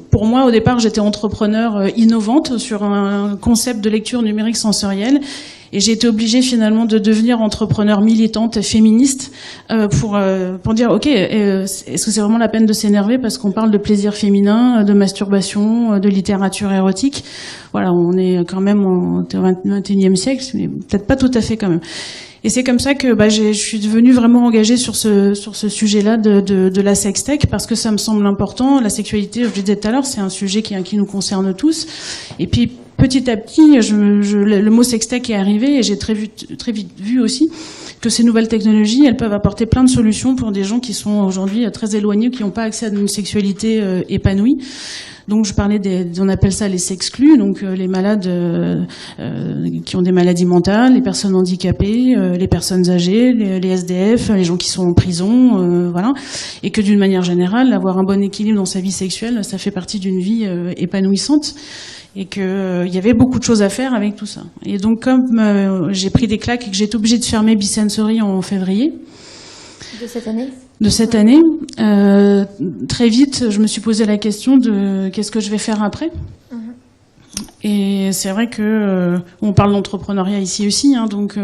pour moi, au départ, j'étais entrepreneur innovante sur un concept de lecture numérique sensorielle. Et j'ai été obligée finalement de devenir entrepreneur militante féministe pour dire ok, est-ce que c'est vraiment la peine de s'énerver parce qu'on parle de plaisir féminin, de masturbation, de littérature érotique. Voilà, on est quand même au 21e siècle, mais peut-être pas tout à fait quand même. Et c'est comme ça que je suis devenue vraiment engagée sur ce sujet-là de la sextech, parce que ça me semble important. La sexualité, je le disais tout à l'heure, c'est un sujet qui nous concerne tous. Et puis petit à petit, le mot sextech est arrivé, et j'ai très vite vu aussi que ces nouvelles technologies, elles peuvent apporter plein de solutions pour des gens qui sont aujourd'hui très éloignés, qui n'ont pas accès à une sexualité épanouie. Donc je parlais on appelle ça les sexclus, donc les malades qui ont des maladies mentales, les personnes handicapées, les personnes âgées, les SDF, les gens qui sont en prison, voilà. Et que d'une manière générale, avoir un bon équilibre dans sa vie sexuelle, ça fait partie d'une vie épanouissante. Et que il y avait beaucoup de choses à faire avec tout ça. Et donc comme j'ai pris des claques et que j'ai été obligée de fermer Bisensory en février de cette année. Très vite, je me suis posé la question de qu'est-ce que je vais faire après. Et c'est vrai que on parle d'entrepreneuriat ici aussi, hein, donc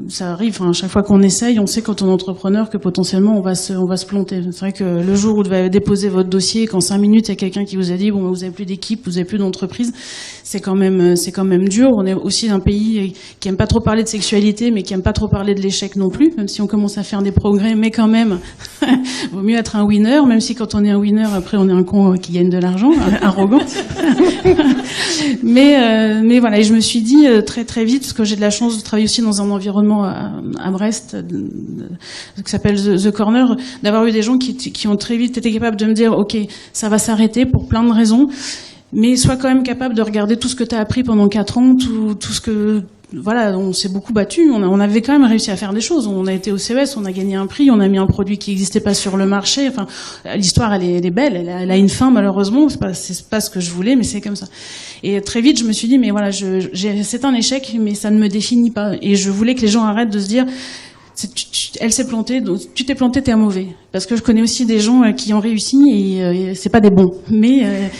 ça arrive. Hein, chaque fois qu'on essaye, on sait quand on est entrepreneur que potentiellement on va se planter. C'est vrai que le jour où vous avez déposé votre dossier, qu'en 5 minutes il y a quelqu'un qui vous a dit bon, vous avez plus d'équipe, vous avez plus d'entreprise, c'est quand même dur. On est aussi un pays qui aime pas trop parler de sexualité, mais qui aime pas trop parler de l'échec non plus, même si on commence à faire des progrès, mais quand même vaut mieux être un winner, même si quand on est un winner, après on est un con qui gagne de l'argent, arrogant. mais voilà, et je me suis dit très très vite, parce que j'ai de la chance de travailler aussi dans un environnement à Brest qui s'appelle The Corner, d'avoir eu des gens qui ont très vite été capables de me dire ok, ça va s'arrêter pour plein de raisons, mais sois quand même capable de regarder tout ce que tu as appris pendant 4 ans, tout ce que voilà, on s'est beaucoup battu, on avait quand même réussi à faire des choses. On a été au CES, on a gagné un prix, on a mis un produit qui n'existait pas sur le marché. Enfin, l'histoire, elle est belle, elle a une fin malheureusement. C'est pas ce que je voulais, mais c'est comme ça. Et très vite, je me suis dit, mais voilà, c'est un échec, mais ça ne me définit pas. Et je voulais que les gens arrêtent de se dire, elle s'est plantée, donc tu t'es planté, t'es un mauvais. Parce que je connais aussi des gens qui ont réussi et c'est pas des bons, mais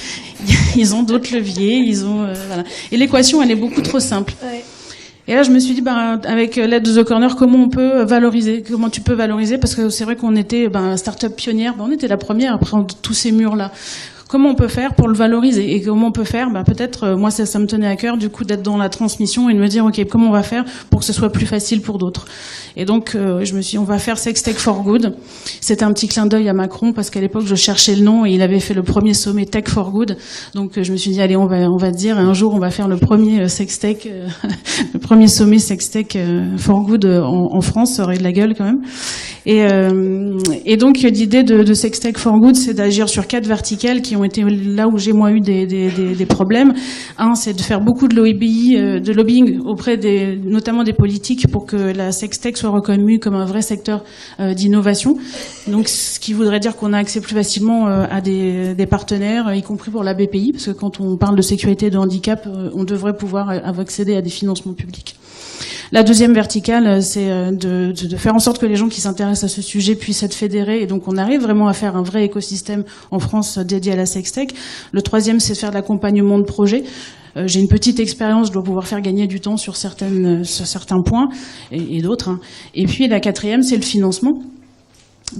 ils ont d'autres leviers, voilà. Et l'équation, elle est beaucoup trop simple. Ouais. Et là, je me suis dit, avec l'aide de The Corner, comment tu peux valoriser, parce que c'est vrai qu'on était start-up pionnière, on était la première après tous ces murs-là. comment on peut faire pour le valoriser et comment on peut faire, peut-être, moi ça me tenait à cœur du coup d'être dans la transmission et de me dire ok, comment on va faire pour que ce soit plus facile pour d'autres. Et donc je me suis dit on va faire Sex Tech for Good. C'était un petit clin d'œil à Macron parce qu'à l'époque je cherchais le nom et il avait fait le premier sommet Tech for Good. Donc je me suis dit allez on va dire un jour on va faire le premier Sex Tech, le premier sommet Sex Tech for Good en France, ça aurait de la gueule quand même. Et donc l'idée de Sex Tech for Good, c'est d'agir sur 4 verticales qui ont été là où j'ai moi eu des problèmes. Un, c'est de faire beaucoup de lobbying auprès notamment des politiques pour que la sex tech soit reconnue comme un vrai secteur d'innovation. Donc ce qui voudrait dire qu'on a accès plus facilement à des partenaires, y compris pour la BPI, parce que quand on parle de sécurité et de handicap, on devrait pouvoir accéder à des financements publics. La deuxième verticale, c'est de faire en sorte que les gens qui s'intéressent à ce sujet puissent être fédérés, et donc on arrive vraiment à faire un vrai écosystème en France dédié à la sextech. Le troisième, c'est de faire de l'accompagnement de projets. J'ai une petite expérience, je dois pouvoir faire gagner du temps sur certains points et d'autres. Hein. Et puis la quatrième, c'est le financement.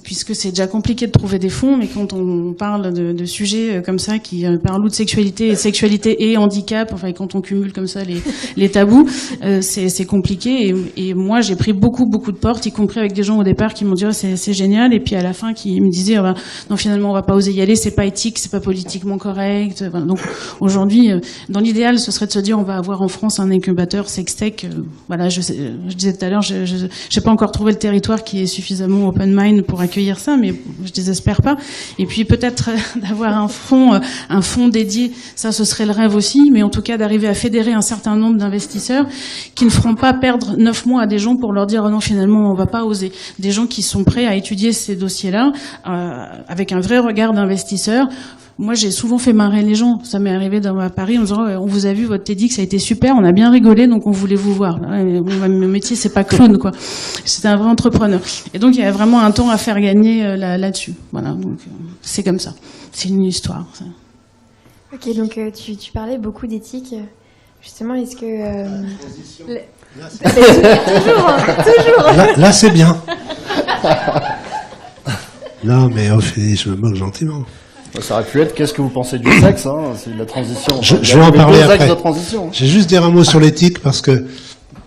Puisque c'est déjà compliqué de trouver des fonds, mais quand on parle de sujets comme ça, qui parlent de sexualité et handicap, enfin, quand on cumule comme ça les tabous, c'est compliqué. Et moi, j'ai pris beaucoup de portes, y compris avec des gens au départ qui m'ont dit oh, c'est génial, et puis à la fin qui me disaient oh, non, finalement on va pas oser y aller, c'est pas éthique, c'est pas politiquement correct. Voilà. Donc aujourd'hui, dans l'idéal, ce serait de se dire on va avoir en France un incubateur sextech. Voilà, je disais tout à l'heure, j'ai pas encore trouvé le territoire qui est suffisamment open mind pour accueillir ça, mais je désespère pas. Et puis peut-être d'avoir un fonds dédié, ça ce serait le rêve aussi, mais en tout cas d'arriver à fédérer un certain nombre d'investisseurs qui ne feront pas perdre 9 mois à des gens pour leur dire oh non, finalement on va pas oser. Des gens qui sont prêts à étudier ces dossiers-là avec un vrai regard d'investisseur. Moi, j'ai souvent fait marrer les gens. Ça m'est arrivé à Paris en me disant on vous a vu, votre TEDx, ça a été super, on a bien rigolé, donc on voulait vous voir. Mon métier, c'est pas clown, quoi. C'était un vrai entrepreneur. Et donc, il y a vraiment un temps à faire gagner là-dessus. Voilà, donc c'est comme ça. C'est une histoire. Ça. Ok, donc tu parlais beaucoup d'éthique. Justement, est-ce que... toujours. Là, c'est bien. Non, mais Ophélie, je me moque gentiment. Ça aurait pu être qu'est-ce que vous pensez du sexe, hein, c'est de la transition. Je vais en parler après. Transition. Je vais juste dire un mot sur l'éthique parce que,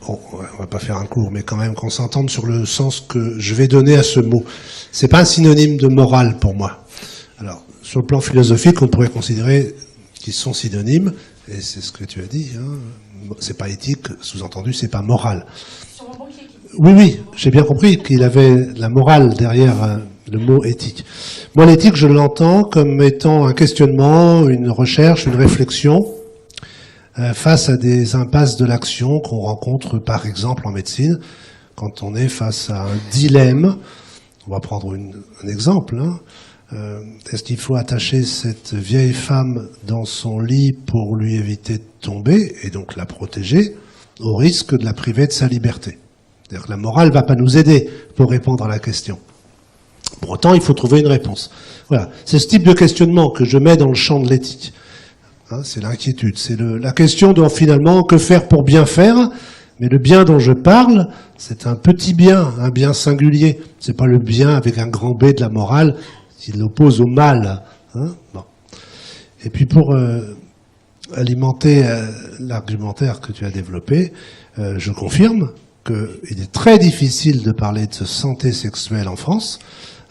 bon, on va pas faire un cours, mais quand même qu'on s'entende sur le sens que je vais donner à ce mot. C'est pas un synonyme de morale pour moi. Alors, sur le plan philosophique, on pourrait considérer qu'ils sont synonymes, et c'est ce que tu as dit, hein. C'est pas éthique, sous-entendu, c'est pas moral. Oui, j'ai bien compris qu'il avait la morale derrière le mot éthique. Moi, l'éthique, je l'entends comme étant un questionnement, une recherche, une réflexion face à des impasses de l'action qu'on rencontre, par exemple, en médecine, quand on est face à un dilemme. On va prendre un exemple. Hein. Est-ce qu'il faut attacher cette vieille femme dans son lit pour lui éviter de tomber, et donc la protéger, au risque de la priver de sa liberté? C'est-à-dire que la morale ne va pas nous aider pour répondre à la question. Pour autant, il faut trouver une réponse. Voilà. C'est ce type de questionnement que je mets dans le champ de l'éthique. Hein, c'est l'inquiétude. C'est la question de finalement que faire pour bien faire. Mais le bien dont je parle, c'est un petit bien, un bien singulier. C'est pas le bien avec un grand B de la morale qui l'oppose au mal. Hein, bon. Et puis pour alimenter l'argumentaire que tu as développé, je confirme qu'il est très difficile de parler de santé sexuelle en France.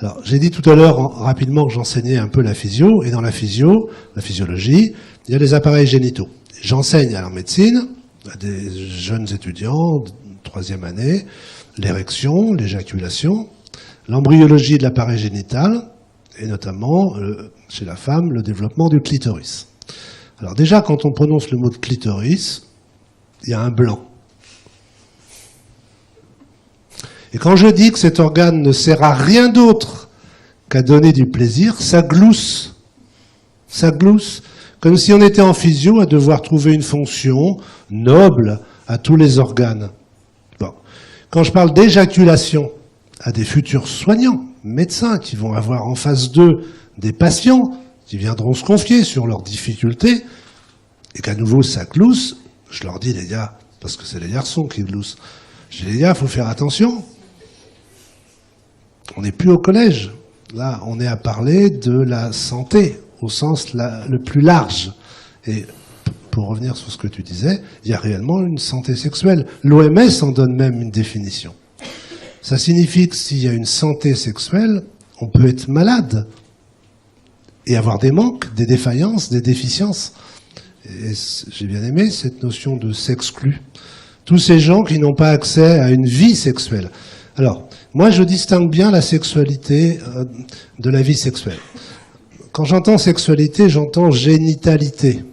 Alors, j'ai dit tout à l'heure rapidement que j'enseignais un peu la physio, et dans la physiologie, il y a les appareils génitaux. J'enseigne à la médecine, à des jeunes étudiants, 3e année, l'érection, l'éjaculation, l'embryologie de l'appareil génital, et notamment, chez la femme, le développement du clitoris. Alors déjà, quand on prononce le mot de clitoris, il y a un blanc. Et quand je dis que cet organe ne sert à rien d'autre qu'à donner du plaisir, ça glousse. Ça glousse. Comme si on était en physio à devoir trouver une fonction noble à tous les organes. Bon. Quand je parle d'éjaculation à des futurs soignants, médecins qui vont avoir en face d'eux des patients qui viendront se confier sur leurs difficultés, et qu'à nouveau ça glousse, je leur dis les gars, parce que c'est les garçons qui gloussent, je dis les gars, il faut faire attention. On n'est plus au collège. Là, on est à parler de la santé au sens le plus large. Et pour revenir sur ce que tu disais, il y a réellement une santé sexuelle. L'OMS en donne même une définition. Ça signifie que s'il y a une santé sexuelle, on peut être malade et avoir des manques, des défaillances, des déficiences. Et j'ai bien aimé cette notion de s'exclus. Tous ces gens qui n'ont pas accès à une vie sexuelle. Alors, moi je distingue bien la sexualité de la vie sexuelle. Quand j'entends sexualité, j'entends génitalité.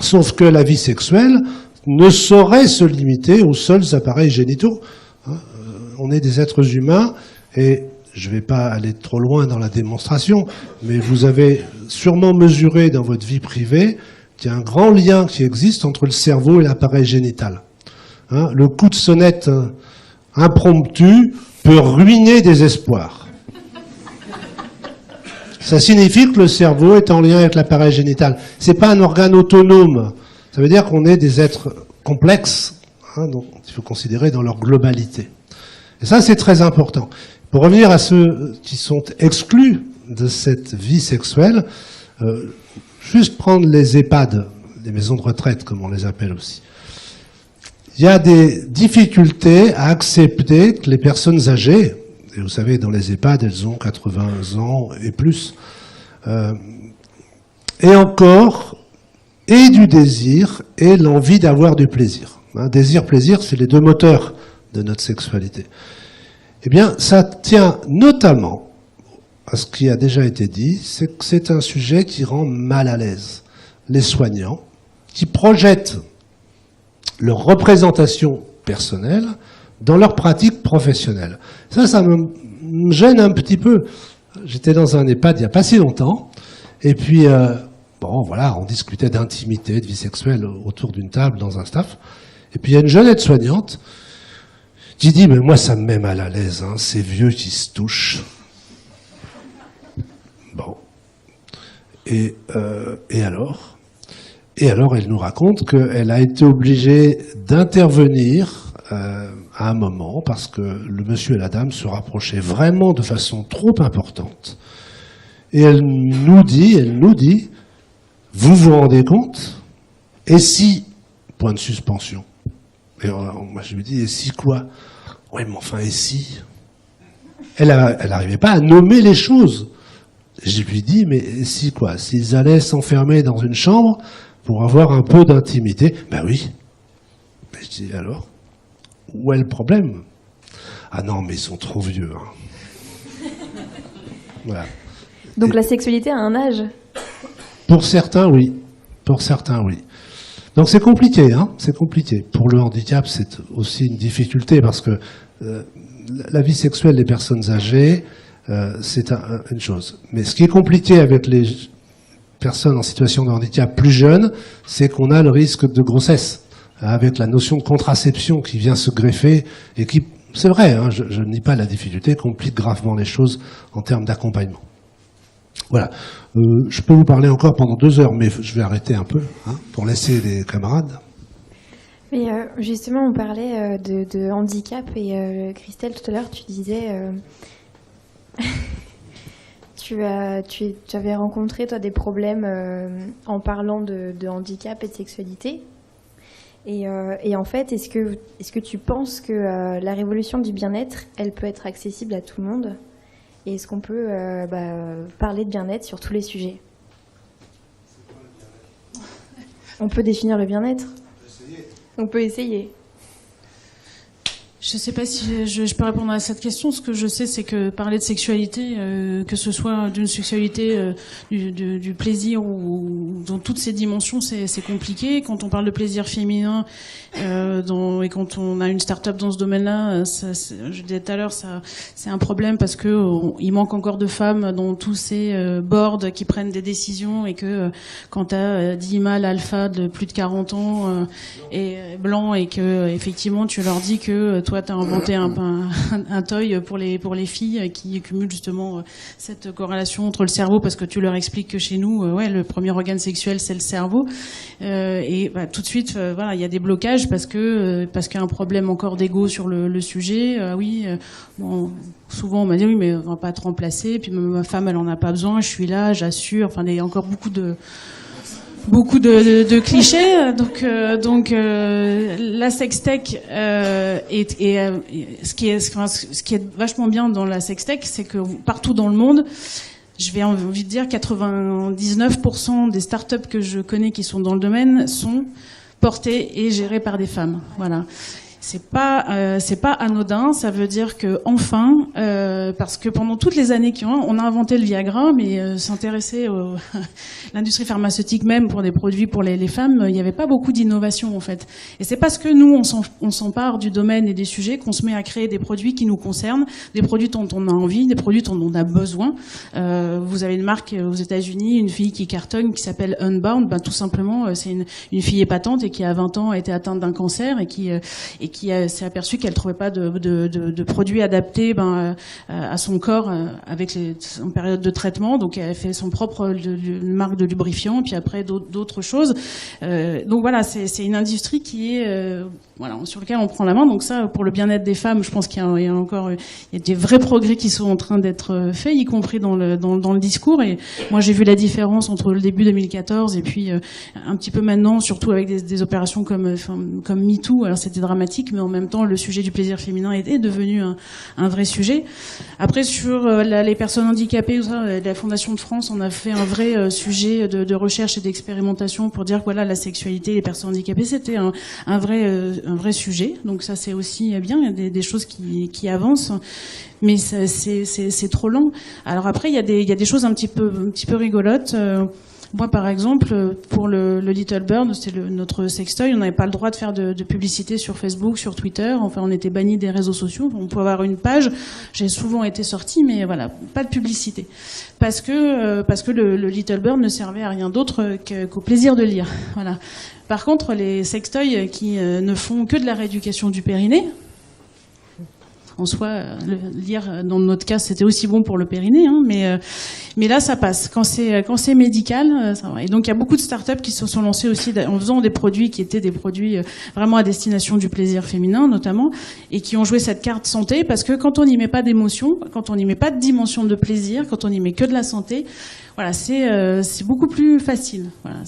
Sauf que la vie sexuelle ne saurait se limiter aux seuls appareils génitaux. On est des êtres humains et je ne vais pas aller trop loin dans la démonstration, mais vous avez sûrement mesuré dans votre vie privée qu'il y a un grand lien qui existe entre le cerveau et l'appareil génital. Le coup de sonnette impromptu peut ruiner des espoirs. Ça signifie que le cerveau est en lien avec l'appareil génital. C'est pas un organe autonome. Ça veut dire qu'on est des êtres complexes, donc il faut considérer dans leur globalité. Et ça, c'est très important. Pour revenir à ceux qui sont exclus de cette vie sexuelle, juste prendre les EHPAD, les maisons de retraite, comme on les appelle aussi. Il y a des difficultés à accepter que les personnes âgées, et vous savez, dans les EHPAD, elles ont 80 ans et plus, et encore, et du désir, et l'envie d'avoir du plaisir. Désir-plaisir, c'est les deux moteurs de notre sexualité. Eh bien, ça tient notamment à ce qui a déjà été dit, c'est que c'est un sujet qui rend mal à l'aise les soignants, qui projettent leur représentation personnelle dans leur pratique professionnelle. Ça me gêne un petit peu. J'étais dans un EHPAD il n'y a pas si longtemps, et puis, bon, voilà, on discutait d'intimité, de vie sexuelle autour d'une table dans un staff, et puis il y a une jeune aide-soignante qui dit, mais moi ça me met mal à l'aise, ces vieux qui se touchent. Bon. Et alors ? Et alors elle nous raconte qu'elle a été obligée d'intervenir à un moment parce que le monsieur et la dame se rapprochaient vraiment de façon trop importante. Et elle nous dit, vous vous rendez compte ? Et si, point de suspension. Et moi je lui dis, et si quoi ? Ouais, mais enfin, et si ? Elle n'arrivait pas à nommer les choses. Je lui dis, mais et si quoi ? S'ils allaient s'enfermer dans une chambre pour avoir un peu d'intimité ? Ben oui. Ben, je dis, alors ? Où est le problème ? Ah non, mais ils sont trop vieux. Voilà. Donc la sexualité a un âge ? Pour certains, oui. Pour certains, oui. Donc c'est compliqué, c'est compliqué. Pour le handicap, c'est aussi une difficulté parce que la vie sexuelle des personnes âgées, c'est une chose. Mais ce qui est compliqué avec les personnes en situation de handicap plus jeunes, c'est qu'on a le risque de grossesse, avec la notion de contraception qui vient se greffer et qui, c'est vrai, je ne nie pas la difficulté, complique gravement les choses en termes d'accompagnement. Voilà. Je peux vous parler encore pendant 2 heures, mais je vais arrêter un peu pour laisser les camarades. Mais justement, on parlait de handicap et Christelle, tout à l'heure, tu disais... tu avais rencontré, toi, des problèmes en parlant de handicap et de sexualité. Et en fait, est-ce que tu penses que la révolution du bien-être, elle peut être accessible à tout le monde ? Et est-ce qu'on peut parler de bien-être sur tous les sujets ? On peut définir le bien-être ? On peut essayer. Je ne sais pas si je peux répondre à cette question. Ce que je sais, c'est que parler de sexualité, que ce soit d'une sexualité, du plaisir ou dans toutes ces dimensions, c'est compliqué. Quand on parle de plaisir féminin et quand on a une start-up dans ce domaine-là, je disais tout à l'heure, c'est un problème parce que il manque encore de femmes dans tous ces boards qui prennent des décisions et que quand tu as 10 mâles alpha de plus de 40 ans et blancs et que effectivement tu leur dis que toi toi, tu as inventé un toy pour les filles qui cumule justement cette corrélation entre le cerveau, parce que tu leur expliques que chez nous, le premier organe sexuel, c'est le cerveau. Et tout de suite, voilà, il y a des blocages parce qu'il y a un problème encore d'ego sur le sujet. Bon, souvent, on m'a dit, oui, mais on va pas te remplacer. Puis ma femme, elle en a pas besoin. Je suis là, j'assure. Enfin, il y a encore beaucoup de clichés. Donc, la sextech ce qui est vachement bien dans la sextech, c'est que partout dans le monde, je vais envie de dire 99% des startups que je connais qui sont dans le domaine sont portées et gérées par des femmes. Voilà. C'est pas anodin, ça veut dire que enfin, parce que pendant toutes les années on a inventé le Viagra, mais s'intéresser à l'industrie pharmaceutique même pour des produits pour les femmes, il n'y avait pas beaucoup d'innovation en fait. Et c'est parce que nous on s'empare du domaine et des sujets qu'on se met à créer des produits qui nous concernent, des produits dont on a envie, des produits dont on a besoin. Vous avez une marque aux États-Unis, une fille qui cartonne, qui s'appelle Unbound. Tout simplement, c'est une fille épatante et qui à 20 ans a été atteinte d'un cancer et qui s'est aperçue qu'elle trouvait pas de produits adaptés à son corps en période de traitement. Donc elle a fait son propre marque de lubrifiant, puis après d'autres choses. Donc voilà, c'est une industrie qui est sur laquelle on prend la main. Donc ça, pour le bien-être des femmes, je pense qu'il y a des vrais progrès qui sont en train d'être faits, y compris dans le discours. Et moi, j'ai vu la différence entre le début 2014 et puis un petit peu maintenant, surtout avec des opérations comme MeToo. Alors c'était dramatique, mais en même temps, le sujet du plaisir féminin est devenu un vrai sujet. Après, sur les personnes handicapées, la Fondation de France, on a fait un vrai sujet de recherche et d'expérimentation pour dire que voilà, la sexualité et les personnes handicapées, c'était un vrai sujet. Donc ça, c'est aussi bien. Il y a des choses qui avancent, mais c'est trop lent. Alors après, il y a des choses un petit peu rigolotes. Moi, par exemple, pour le Little Bird, c'est notre sextoy, on n'avait pas le droit de faire de publicité sur Facebook, sur Twitter. Enfin, on était bannis des réseaux sociaux. On pouvait avoir une page. J'ai souvent été sortie, mais voilà, pas de publicité. Parce que le Little Bird ne servait à rien d'autre qu'au plaisir de lire. Voilà. Par contre, les sextoys qui ne font que de la rééducation du périnée, en soi, lire dans notre cas, c'était aussi bon pour le périnée, mais là, ça passe. Quand c'est médical, ça va. Et donc, il y a beaucoup de startups qui se sont lancées aussi en faisant des produits qui étaient des produits vraiment à destination du plaisir féminin, notamment, et qui ont joué cette carte santé, parce que quand on n'y met pas d'émotion, quand on n'y met pas de dimension de plaisir, quand on n'y met que de la santé, voilà, c'est beaucoup plus facile. Voilà,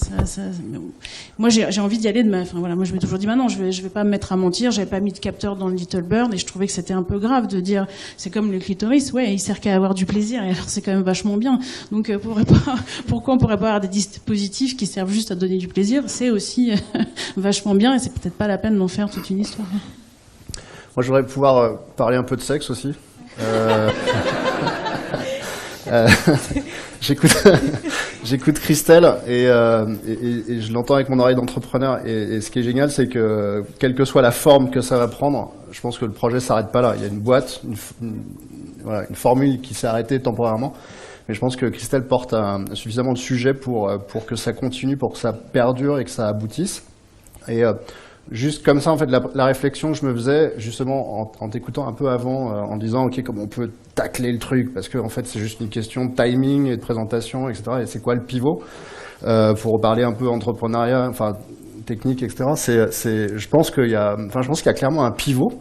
moi, j'ai envie d'y aller de voilà, moi, je m'ai toujours dit, non, je vais pas me mettre à mentir. J'avais pas mis de capteur dans le Little Bird et je trouvais que c'était un peu grave de dire, c'est comme le clitoris, il sert qu'à avoir du plaisir et alors c'est quand même vachement bien. Donc, pourquoi on pourrait pas avoir des dispositifs qui servent juste à donner du plaisir? C'est aussi vachement bien et c'est peut-être pas la peine d'en faire toute une histoire. Moi, j'aurais pouvoir parler un peu de sexe aussi. J'écoute Christelle et je l'entends avec mon oreille d'entrepreneur et ce qui est génial, c'est que quelle que soit la forme que ça va prendre, je pense que le projet s'arrête pas là. Il y a une boîte, une formule qui s'est arrêtée temporairement, mais je pense que Christelle porte suffisamment de sujets pour que ça continue, pour que ça perdure et que ça aboutisse. Et juste comme ça, en fait, la réflexion que je me faisais, justement, en t'écoutant un peu avant, en disant, OK, comment on peut tacler le truc, parce que en fait, c'est juste une question de timing et de présentation, etc. Et c'est quoi le pivot pour parler un peu entrepreneuriat, enfin, technique, etc. Je pense qu'il y a clairement un pivot,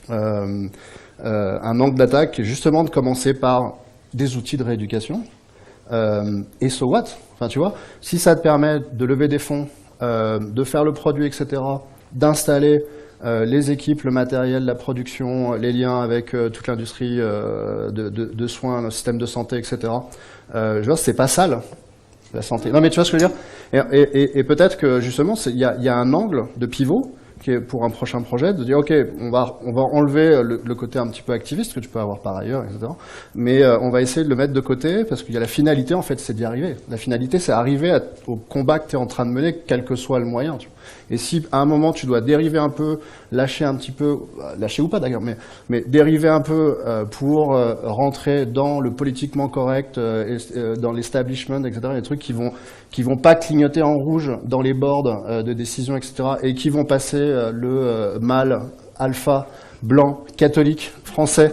un angle d'attaque, justement, de commencer par des outils de rééducation. Et so what? Enfin, tu vois, si ça te permet de lever des fonds, de faire le produit, etc., d'installer les équipes, le matériel, la production, les liens avec toute l'industrie de soins, le système de santé, etc. Je vois, c'est pas sale, la santé. Non, mais tu vois ce que je veux dire? Et peut-être que justement, il y a un angle de pivot qui est pour un prochain projet, de dire ok, on va enlever le côté un petit peu activiste que tu peux avoir par ailleurs, etc. Mais on va essayer de le mettre de côté parce qu'il y a la finalité, en fait, c'est d'y arriver. La finalité, c'est arriver au combat que tu es en train de mener, quel que soit le moyen. Tu vois. Et si à un moment tu dois dériver un peu, lâcher un petit peu, lâcher ou pas d'ailleurs, mais dériver un peu pour rentrer dans le politiquement correct, dans l'establishment, etc. Les trucs qui vont pas clignoter en rouge dans les boards de décision, etc. Et qui vont passer le mâle alpha blanc, catholique, français,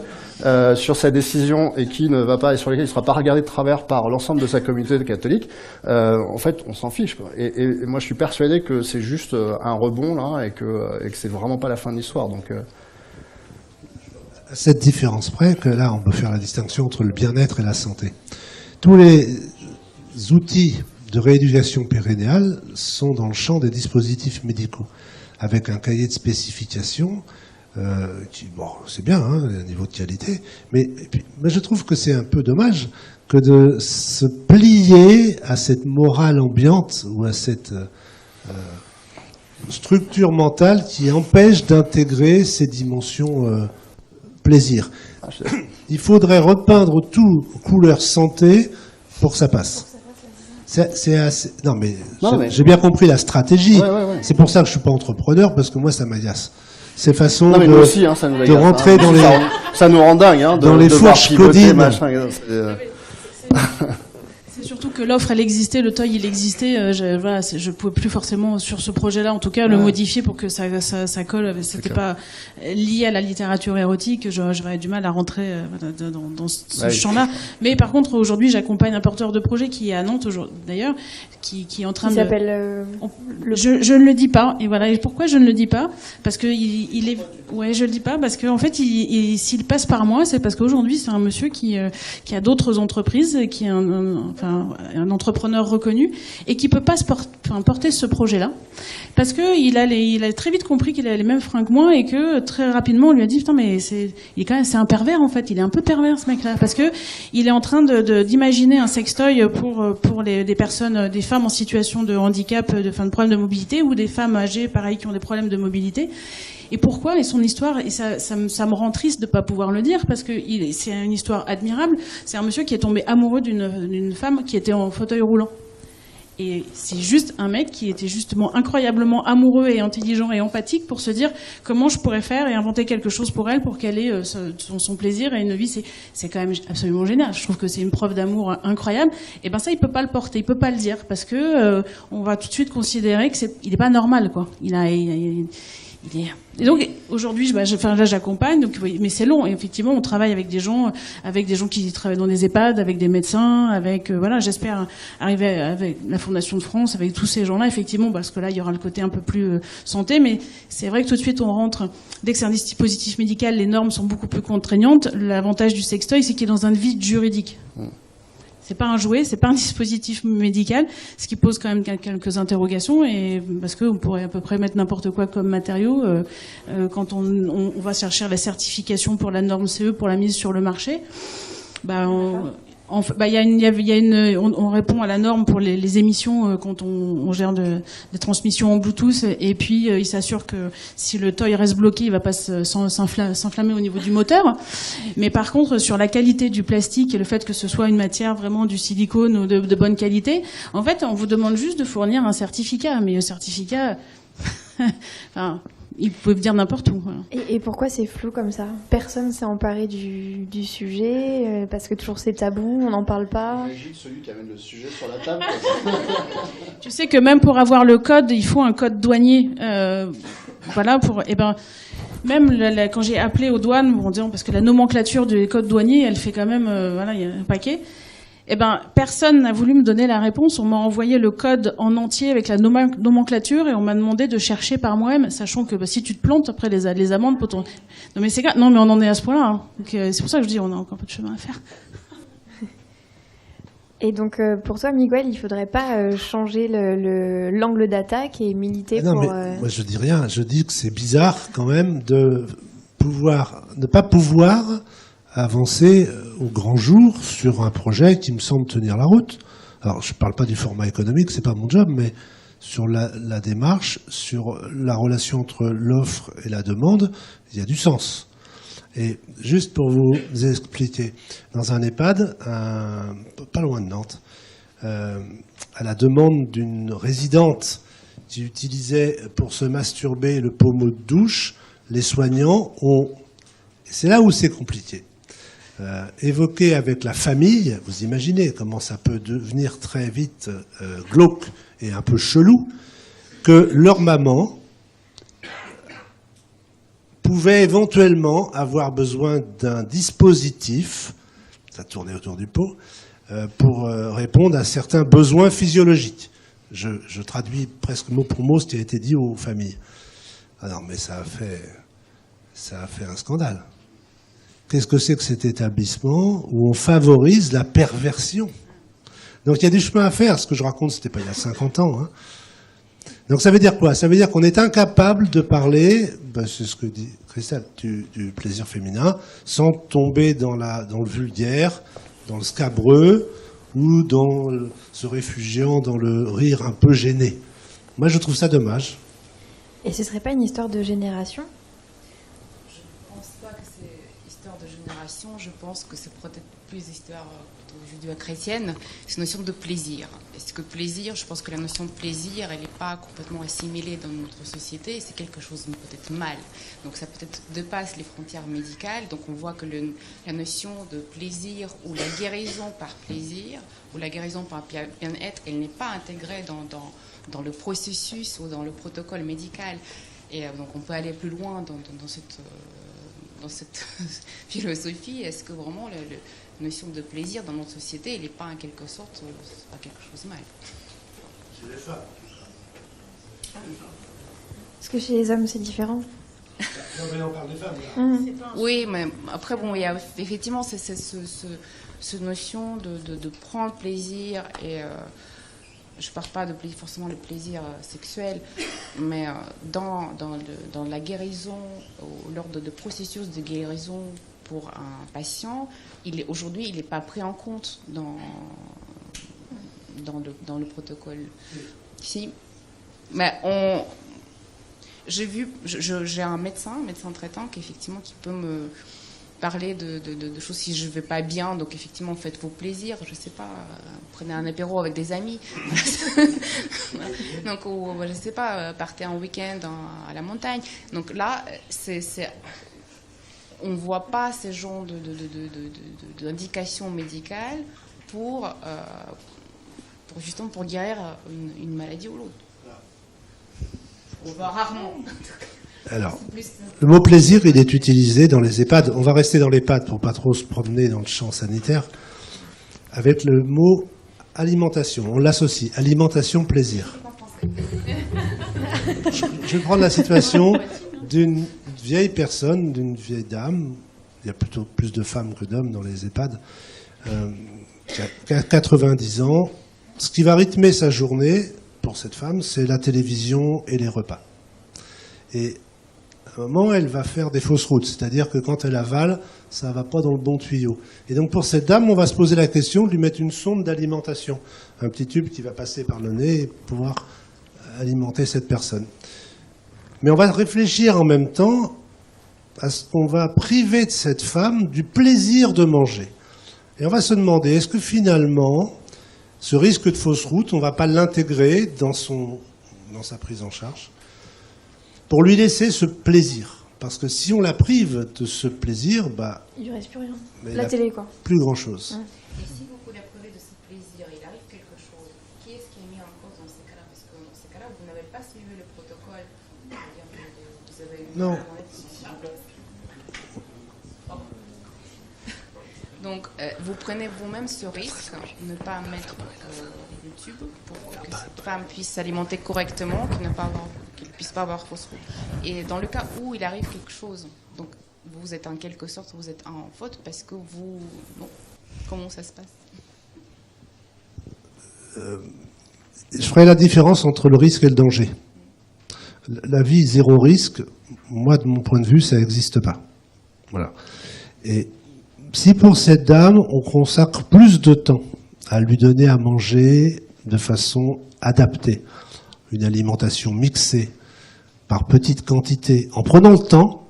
sur sa décision et qui ne va pas, et sur lesquels il ne sera pas regardé de travers par l'ensemble de sa communauté de catholiques, en fait, on s'en fiche, quoi. Et moi, je suis persuadé que c'est juste un rebond, là, et que c'est vraiment pas la fin de l'histoire. Donc, à cette différence près que là, on peut faire la distinction entre le bien-être et la santé. Tous les outils de rééducation périnéale sont dans le champ des dispositifs médicaux, avec un cahier de spécifications qui, bon, c'est bien, hein, un niveau de qualité, mais je trouve que c'est un peu dommage que de se plier à cette morale ambiante ou à cette structure mentale qui empêche d'intégrer ces dimensions plaisir. Il faudrait repeindre tout couleur santé pour que ça passe. C'est assez... Non, mais j'ai bien compris la stratégie. Ouais. C'est pour ça que je suis pas entrepreneur, parce que moi, ça m'agace. Ces façons non, mais nous aussi, hein, ça nous de rentrer dans les... Ça nous rend dingue, hein, dans les fourches codines. C'est surtout que l'offre, elle existait, le toy, il existait. Je pouvais plus forcément, sur ce projet-là, en tout cas, le modifier pour que ça colle. C'était pas lié à la littérature érotique. J'aurais du mal à rentrer dans ce champ-là. Mais par contre, aujourd'hui, j'accompagne un porteur de projet qui est à Nantes, d'ailleurs, qui est en train de... s'appelle... Je ne le dis pas. Et voilà. Et pourquoi je ne le dis pas? Parce que il est... Ouais, je le dis pas parce qu'en fait, s'il passe par moi, c'est parce qu'aujourd'hui, c'est un monsieur qui a d'autres entreprises, qui est un entrepreneur reconnu et qui peut pas porter ce projet-là parce que il a très vite compris qu'il avait les mêmes freins que moi et que très rapidement on lui a dit putain mais c'est un pervers en fait, il est un peu pervers ce mec-là parce que il est en train d'imaginer un sextoy pour des personnes, des femmes en situation de handicap, de problèmes de mobilité ou des femmes âgées pareil qui ont des problèmes de mobilité. Et pourquoi? Et son histoire, et ça me rend triste de pas pouvoir le dire, parce que c'est une histoire admirable. C'est un monsieur qui est tombé amoureux d'une femme qui était en fauteuil roulant. Et c'est juste un mec qui était justement incroyablement amoureux et intelligent et empathique pour se dire comment je pourrais faire et inventer quelque chose pour elle pour qu'elle ait son plaisir et une vie. C'est quand même absolument génial. Je trouve que c'est une preuve d'amour incroyable. Et ben ça, il peut pas le porter, il peut pas le dire, parce que on va tout de suite considérer que il est pas normal, quoi. Et donc aujourd'hui, là j'accompagne, donc mais c'est long. Et effectivement, on travaille avec des gens qui travaillent dans des EHPAD, avec des médecins, avec j'espère arriver avec la Fondation de France, avec tous ces gens-là, effectivement, parce que là il y aura le côté un peu plus santé. Mais c'est vrai que tout de suite on rentre. Dès que c'est un dispositif médical, les normes sont beaucoup plus contraignantes. L'avantage du sextoy, c'est qu'il est dans un vide juridique. C'est pas un jouet, c'est pas un dispositif médical, ce qui pose quand même quelques interrogations, et parce qu'on pourrait à peu près mettre n'importe quoi comme matériau quand on va chercher la certification pour la norme CE pour la mise sur le marché. On répond à la norme pour les émissions quand on gère des transmissions en Bluetooth, et puis il s'assure que si le toy reste bloqué, il va pas s'enflammer au niveau du moteur. Mais par contre, sur la qualité du plastique et le fait que ce soit une matière vraiment du silicone ou de bonne qualité, en fait, on vous demande juste de fournir un certificat. Mais le certificat, ils peuvent dire n'importe où. Voilà. Et pourquoi c'est flou comme ça? Personne s'est emparé du sujet, parce que toujours c'est tabou, on n'en parle pas. Imagine celui qui amène le sujet sur la table. Tu sais que même pour avoir le code, il faut un code douanier. Même quand j'ai appelé aux douanes, parce que la nomenclature des codes douaniers, elle fait quand même, il y a un paquet. Personne n'a voulu me donner la réponse. On m'a envoyé le code en entier avec la nomenclature et on m'a demandé de chercher par moi-même, sachant que si tu te plantes, après les amendes potentielles. Non mais on en est à ce point-là. Hein. Donc, c'est pour ça que je dis on a encore un peu de chemin à faire. Et donc pour toi, Miguel, il faudrait pas changer l'angle d'attaque et militer pour... Moi je dis rien. Je dis que c'est bizarre quand même de ne pas pouvoir avancer au grand jour sur un projet qui me semble tenir la route. Alors, je ne parle pas du format économique, c'est pas mon job, mais sur la démarche, sur la relation entre l'offre et la demande, il y a du sens. Et juste pour vous expliquer, dans un EHPAD, pas loin de Nantes, à la demande d'une résidente qui utilisait pour se masturber le pommeau de douche, les soignants ont... C'est là où c'est compliqué. Évoqué avec la famille, vous imaginez comment ça peut devenir très vite glauque et un peu chelou, que leur maman pouvait éventuellement avoir besoin d'un dispositif, ça tournait autour du pot, pour répondre à certains besoins physiologiques. Je traduis presque mot pour mot ce qui a été dit aux familles. Ah non, mais ça a fait un scandale. Qu'est-ce que c'est que cet établissement où on favorise la perversion? Donc il y a du chemin à faire. Ce que je raconte, c'était pas il y a 50 ans. Hein. Donc ça veut dire quoi? Ça veut dire qu'on est incapable de parler, c'est ce que dit Christelle, du plaisir féminin, sans tomber dans le vulgaire, dans le scabreux, ou se réfugiant dans le rire un peu gêné. Moi, je trouve ça dommage. Et ce serait pas une histoire de génération? Je ne pense pas que c'est histoire de génération, je pense que c'est peut-être plus histoire judéo-chrétienne, c'est une notion de plaisir. Est-ce que plaisir, je pense que la notion de plaisir, elle n'est pas complètement assimilée dans notre société, et c'est quelque chose de peut-être mal. Donc ça peut-être dépasse les frontières médicales, donc on voit que la notion de plaisir ou la guérison par plaisir, ou la guérison par bien-être, elle n'est pas intégrée dans le processus ou dans le protocole médical. Et donc on peut aller plus loin dans cette philosophie. Est-ce que vraiment la notion de plaisir dans notre société, elle n'est pas en quelque sorte pas quelque chose de mal? C'est les femmes. Est-ce que chez les hommes c'est différent? Non, mais on parle des femmes, là. Oui, mais après, bon, il y a effectivement cette notion de prendre plaisir, et je ne parle pas forcément de plaisir sexuel, mais dans la guérison, lors de processus de guérison pour un patient, aujourd'hui, il n'est pas pris en compte dans le protocole. Si, mais j'ai un médecin traitant qui peut me parler de choses si je ne vais pas bien, donc effectivement faites vos plaisirs, je ne sais pas, prenez un apéro avec des amis, donc je ne sais pas, partez un week-end à la montagne. Donc là, on ne voit pas ce genre d'indications médicales pour justement pour guérir une maladie ou l'autre. On voit rarement. Alors, le mot plaisir, il est utilisé dans les EHPAD. On va rester dans l'EHPAD pour pas trop se promener dans le champ sanitaire. Avec le mot alimentation, on l'associe. Alimentation, plaisir. Je vais prendre la situation d'une vieille personne, d'une vieille dame. Il y a plutôt plus de femmes que d'hommes dans les EHPAD. Qui a 90 ans. Ce qui va rythmer sa journée, pour cette femme, c'est la télévision et les repas. Et à un moment, elle va faire des fausses routes, c'est-à-dire que quand elle avale, ça ne va pas dans le bon tuyau. Et donc pour cette dame, on va se poser la question de lui mettre une sonde d'alimentation, un petit tube qui va passer par le nez et pouvoir alimenter cette personne. Mais on va réfléchir en même temps à ce qu'on va priver de cette femme du plaisir de manger. Et on va se demander, est-ce que finalement, ce risque de fausse route, on ne va pas l'intégrer dans sa prise en charge pour lui laisser ce plaisir? Parce que si on la prive de ce plaisir, il ne reste plus rien. Mais La télé, quoi. Plus grand-chose. Et si vous la privez de ce plaisir, il arrive quelque chose, qui est-ce qui est mis en cause dans ces cas-là? Parce que dans ces cas-là, vous n'avez pas suivi le protocole. Vous avez Non. Donc, vous prenez vous-même ce risque de ne pas mettre le tube pour que cette femme puisse s'alimenter correctement, qu'elle ne puisse pas avoir fausse route. Et dans le cas où il arrive quelque chose, donc vous êtes en quelque sorte, vous êtes en faute parce que vous... Bon, comment ça se passe? Je ferai la différence entre le risque et le danger. La vie zéro risque, moi, de mon point de vue, ça n'existe pas. Voilà. Et si pour cette dame, on consacre plus de temps à lui donner à manger de façon adaptée, une alimentation mixée, par petites quantités, en prenant le temps,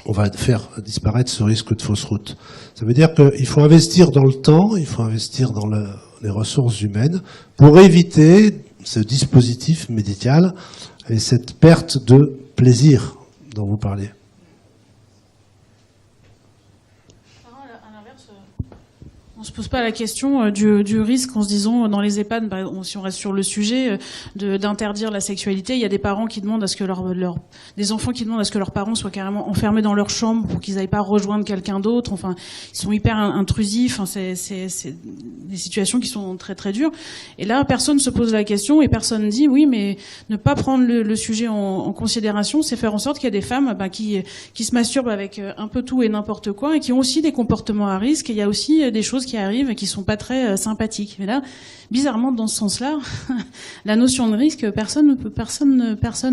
on va faire disparaître ce risque de fausse route. Ça veut dire qu'il faut investir dans le temps, il faut investir dans les ressources humaines pour éviter ce dispositif médical et cette perte de plaisir dont vous On se pose pas la question du risque en se disant dans les EHPAD, si on reste sur le sujet, d'interdire la sexualité. Il y a des parents qui demandent à ce que des enfants qui demandent à ce que leurs parents soient carrément enfermés dans leur chambre pour qu'ils aillent pas rejoindre quelqu'un d'autre. Enfin, ils sont hyper intrusifs. Enfin, c'est des situations qui sont très très dures. Et là, personne se pose la question et personne dit oui, mais ne pas prendre le sujet en considération, c'est faire en sorte qu'il y a des femmes qui se masturbent avec un peu tout et n'importe quoi et qui ont aussi des comportements à risque. Et il y a aussi des choses qui arrivent et qui sont pas très sympathiques. Mais là, bizarrement, dans ce sens-là, la notion de risque, personne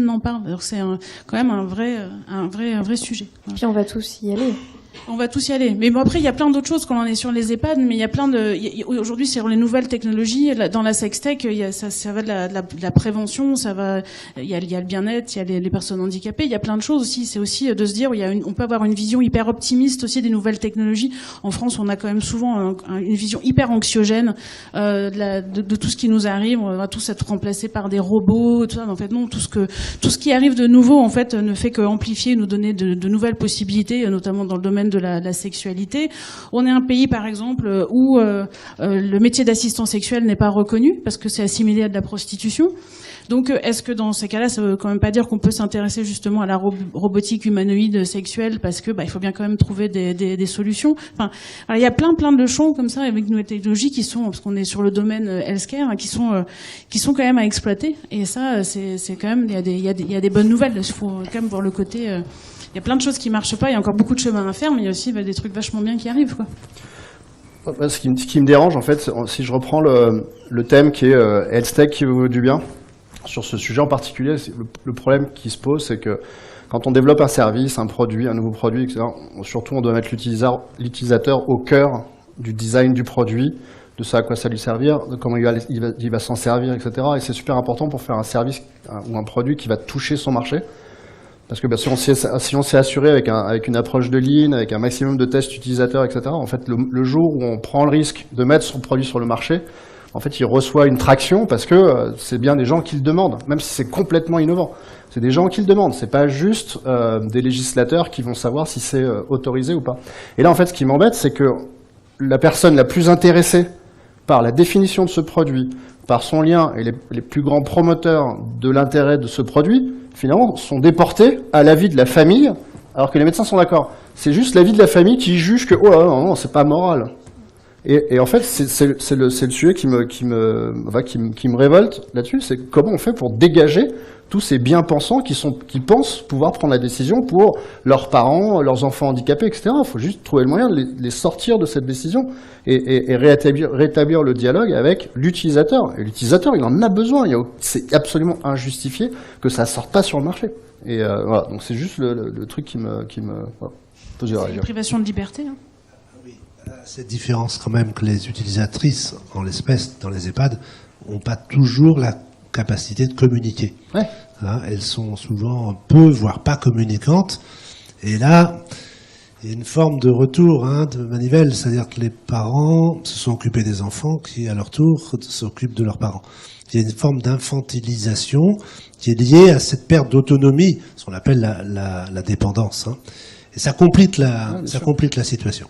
n'en parle. Alors c'est quand même un vrai sujet. Puis on va tous y aller. On va tous y aller. Mais bon, après, il y a plein d'autres choses quand on est sur les EHPAD, mais il y a plein de... Aujourd'hui, c'est sur les nouvelles technologies. Dans la sextech, ça va de la prévention, ça va... Il y a le bien-être, il y a les personnes handicapées, il y a plein de choses aussi. C'est aussi de se dire, on peut avoir une vision hyper optimiste aussi des nouvelles technologies. En France, on a quand même souvent une vision hyper anxiogène de tout ce qui nous arrive. On va tous être remplacés par des robots, tout ça. En fait, non, tout ce qui arrive de nouveau, en fait, ne fait qu'amplifier, nous donner de nouvelles possibilités, notamment dans le domaine de la sexualité. On est un pays, par exemple, où le métier d'assistant sexuel n'est pas reconnu parce que c'est assimilé à de la prostitution. Donc, est-ce que dans ces cas-là, ça veut quand même pas dire qu'on peut s'intéresser justement à la robotique humanoïde sexuelle parce que il faut bien quand même trouver des solutions. Enfin, il y a plein de champs comme ça avec nos technologies qui sont, parce qu'on est sur le domaine healthcare, qui sont quand même à exploiter. Et ça, c'est quand même, il y a des bonnes nouvelles. Il faut quand même voir le côté. Il y a plein de choses qui marchent pas. Il y a encore beaucoup de chemin à faire, mais il y a aussi des trucs vachement bien qui arrivent, quoi. Ce qui me dérange, en fait, si je reprends le thème qui est health tech qui veut du bien, sur ce sujet en particulier, le problème qui se pose, c'est que quand on développe un service, un produit, un nouveau produit, etc., surtout on doit mettre l'utilisateur au cœur du design du produit, de ça à quoi ça lui servir, de comment il va s'en servir, etc. Et c'est super important pour faire un service ou un produit qui va toucher son marché. Parce que si on s'est assuré avec une approche de lean, avec un maximum de tests utilisateurs, etc., en fait, le jour où on prend le risque de mettre son produit sur le marché, en fait, il reçoit une traction parce que c'est bien des gens qui le demandent, même si c'est complètement innovant. C'est des gens qui le demandent, c'est pas juste des législateurs qui vont savoir si c'est autorisé ou pas. Et là, en fait, ce qui m'embête, c'est que la personne la plus intéressée par la définition de ce produit, par son lien et les plus grands promoteurs de l'intérêt de ce produit, finalement, sont déportés à l'avis de la famille, alors que les médecins sont d'accord. C'est juste l'avis de la famille qui juge que, oh là, non, c'est pas moral. Et en fait, c'est le sujet qui me révolte là-dessus, c'est comment on fait pour dégager tous ces bien-pensants qui pensent pouvoir prendre la décision pour leurs parents, leurs enfants handicapés, etc. Il faut juste trouver le moyen de les sortir de cette décision et rétablir le dialogue avec l'utilisateur. Et l'utilisateur, il en a besoin. C'est absolument injustifié que ça ne sorte pas sur le marché. Et voilà, donc c'est juste le truc qui me pose C'est une privation de liberté, hein. Cette différence quand même que les utilisatrices, en l'espèce, dans les EHPAD, n'ont pas toujours la capacité de communiquer. Ouais. Hein, elles sont souvent peu, voire pas communicantes. Et là, il y a une forme de retour de manivelle, c'est-à-dire que les parents se sont occupés des enfants qui, à leur tour, s'occupent de leurs parents. Il y a une forme d'infantilisation qui est liée à cette perte d'autonomie, ce qu'on appelle la dépendance. Hein. Et ça complique la situation.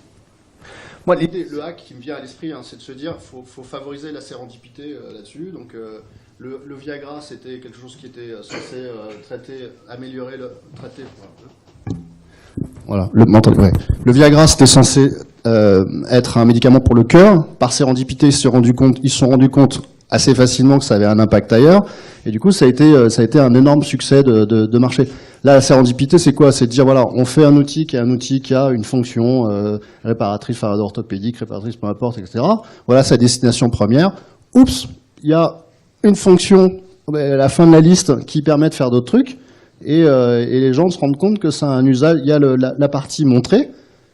Moi, l'idée, le hack qui me vient à l'esprit, c'est de se dire faut favoriser la sérendipité là-dessus. Donc, le Viagra, c'était quelque chose qui était censé améliorer le traité. Voilà. Le Viagra, c'était censé être un médicament pour le cœur. Par sérendipité, ils se sont rendus compte assez facilement que ça avait un impact ailleurs. Et du coup, ça a été un énorme succès de marché. Là, la sérendipité, c'est quoi? C'est de dire, voilà, on fait un outil qui a une fonction réparatrice, orthopédique, réparatrice, peu importe, etc. Voilà sa destination première. Oups, il y a une fonction à la fin de la liste qui permet de faire d'autres trucs. Et les gens se rendent compte que ça a un usage. Il y a la partie montrée,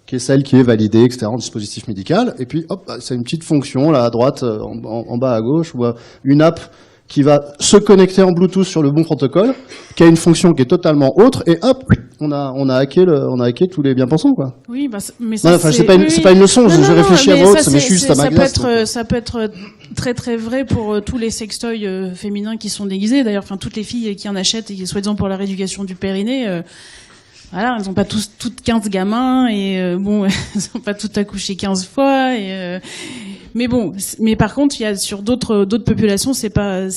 qui est celle qui est validée, etc., en dispositif médical. Et puis, hop, c'est une petite fonction, là, à droite, en bas à gauche, ou une app qui va se connecter en Bluetooth sur le bon protocole, qui a une fonction qui est totalement autre, et hop, on a hacké tous les bien-pensants, quoi. Oui, mais ça, c'est pas une leçon, je réfléchis à votre, mais juste à ma glace. Ça peut être très très vrai pour tous les sextoys féminins qui sont déguisés. D'ailleurs, toutes les filles qui en achètent, et soi-disant pour la rééducation du périnée, voilà, elles n'ont pas toutes 15 gamins et bon, elles n'ont pas toutes accouché 15 fois et mais bon, mais par contre, il y a sur d'autres populations, c'est pas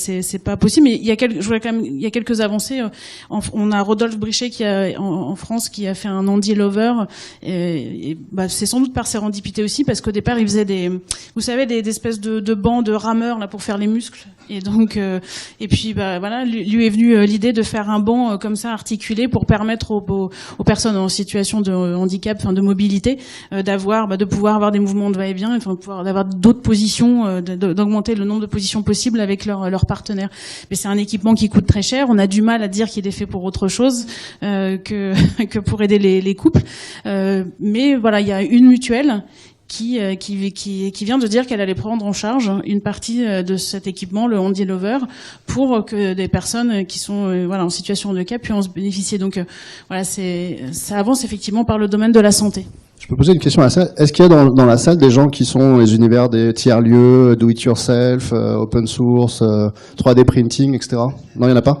possible. Mais il y a quelques avancées. On a Rodolphe Brichet qui a en France qui a fait un Andy Lover. Et c'est sans doute par sérendipité aussi, parce qu'au départ, il faisait vous savez, des espèces de bancs de rameurs là pour faire les muscles. Et donc, et puis voilà, lui est venue l'idée de faire un banc comme ça articulé pour permettre aux personnes en situation de handicap, enfin de mobilité, de pouvoir avoir des mouvements de va-et-vient, enfin d'avoir d'autres positions, d'augmenter le nombre de positions possibles avec leur partenaire. Mais c'est un équipement qui coûte très cher. On a du mal à dire qu'il est fait pour autre chose que pour aider les couples. Mais voilà, il y a une mutuelle qui vient de dire qu'elle allait prendre en charge une partie de cet équipement, le Handy Lover, pour que des personnes qui sont en situation de handicap puissent en bénéficier. Donc voilà, ça avance effectivement par le domaine de la santé. Je peux poser une question à ça. Est-ce qu'il y a dans la salle des gens qui sont les univers des tiers-lieux, do-it-yourself, open source, 3D printing, etc. Non, il n'y en a pas ?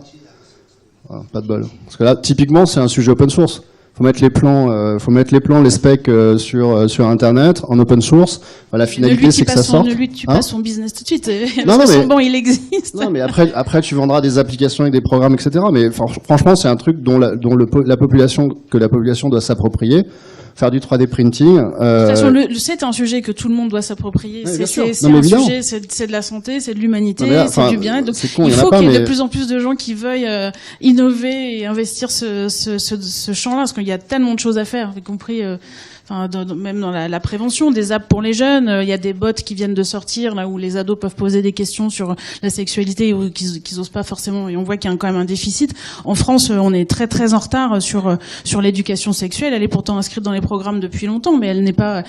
Pas de bol. Parce que là, typiquement, c'est un sujet open source. Faut mettre les plans, les specs sur Internet, en open source. La finalité, c'est que ça sorte. Ne lui tue pas son business tout de suite. Non, son banc, il existe. Non, mais après, tu vendras des applications avec des programmes, etc. Mais franchement, c'est un truc dont la population doit s'approprier. Faire du 3D printing. De toute façon, c'est un sujet que tout le monde doit s'approprier. Oui, c'est un sujet, c'est de la santé, c'est de l'humanité, c'est du bien-être. Donc, il faut qu'il y ait de plus en plus de gens qui veuillent innover et investir ce champ-là, parce qu'il y a tellement de choses à faire, y compris même dans la prévention, des apps pour les jeunes. Il y a des bots qui viennent de sortir, là où les ados peuvent poser des questions sur la sexualité ou qu'ils osent pas forcément. Et on voit qu'il y a quand même un déficit. En France, on est très très en retard sur l'éducation sexuelle. Elle est pourtant inscrite dans les programmes depuis longtemps, mais elle n'est pas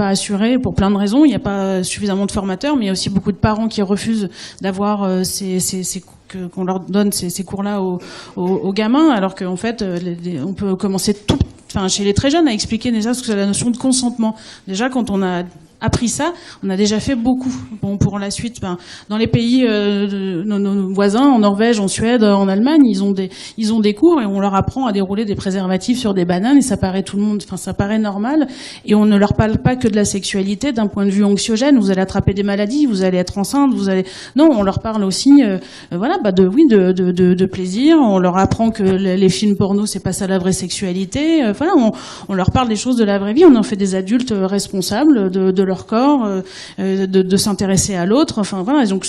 assurée pour plein de raisons. Il n'y a pas suffisamment de formateurs, mais il y a aussi beaucoup de parents qui refusent d'avoir qu'on leur donne ces cours-là aux gamins, alors qu'en fait, on peut commencer chez les très jeunes, à expliquer déjà ce que c'est la notion de consentement. Déjà, quand on a appris ça, on a déjà fait beaucoup. Bon, pour la suite, dans les pays nos voisins, en Norvège, en Suède, en Allemagne, ils ont des cours et on leur apprend à dérouler des préservatifs sur des bananes et ça paraît normal. Et on ne leur parle pas que de la sexualité d'un point de vue anxiogène. Vous allez attraper des maladies, vous allez être enceinte, non, on leur parle aussi, de plaisir. On leur apprend que les films porno, c'est pas ça la vraie sexualité. On leur parle des choses de la vraie vie. On en fait des adultes responsables de leur corps, de s'intéresser à l'autre. Donc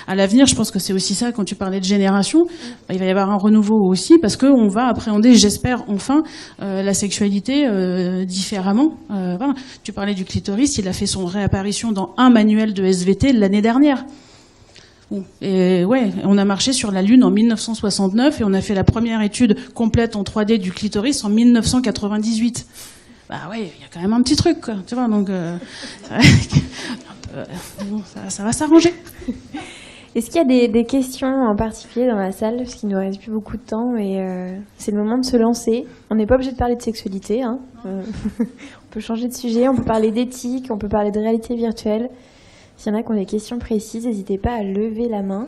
à l'avenir, je pense que c'est aussi ça, quand tu parlais de génération, il va y avoir un renouveau aussi, parce qu'on va appréhender, j'espère, enfin, la sexualité différemment. Tu parlais du clitoris, il a fait son réapparition dans un manuel de SVT l'année dernière. Et on a marché sur la Lune en 1969 et on a fait la première étude complète en 3D du clitoris en 1998. Il y a quand même un petit truc, quoi, tu vois, donc ça va s'arranger. Est-ce qu'il y a des questions en particulier dans la salle, parce qu'il ne nous reste plus beaucoup de temps, et c'est le moment de se lancer. On n'est pas obligé de parler de sexualité, hein. On peut changer de sujet, on peut parler d'éthique, on peut parler de réalité virtuelle. S'il y en a qui ont des questions précises, n'hésitez pas à lever la main.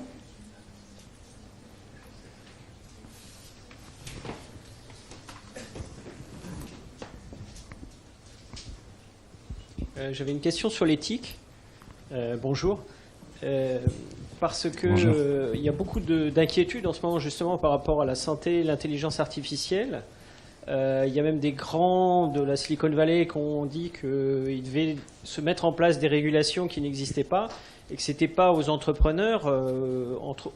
J'avais une question sur l'éthique. Bonjour. Parce que il y a beaucoup d'inquiétudes en ce moment justement par rapport à la santé et l'intelligence artificielle. Il y a même des grands de la Silicon Valley qui ont dit qu'il devait se mettre en place des régulations qui n'existaient pas et que ce n'était pas aux entrepreneurs,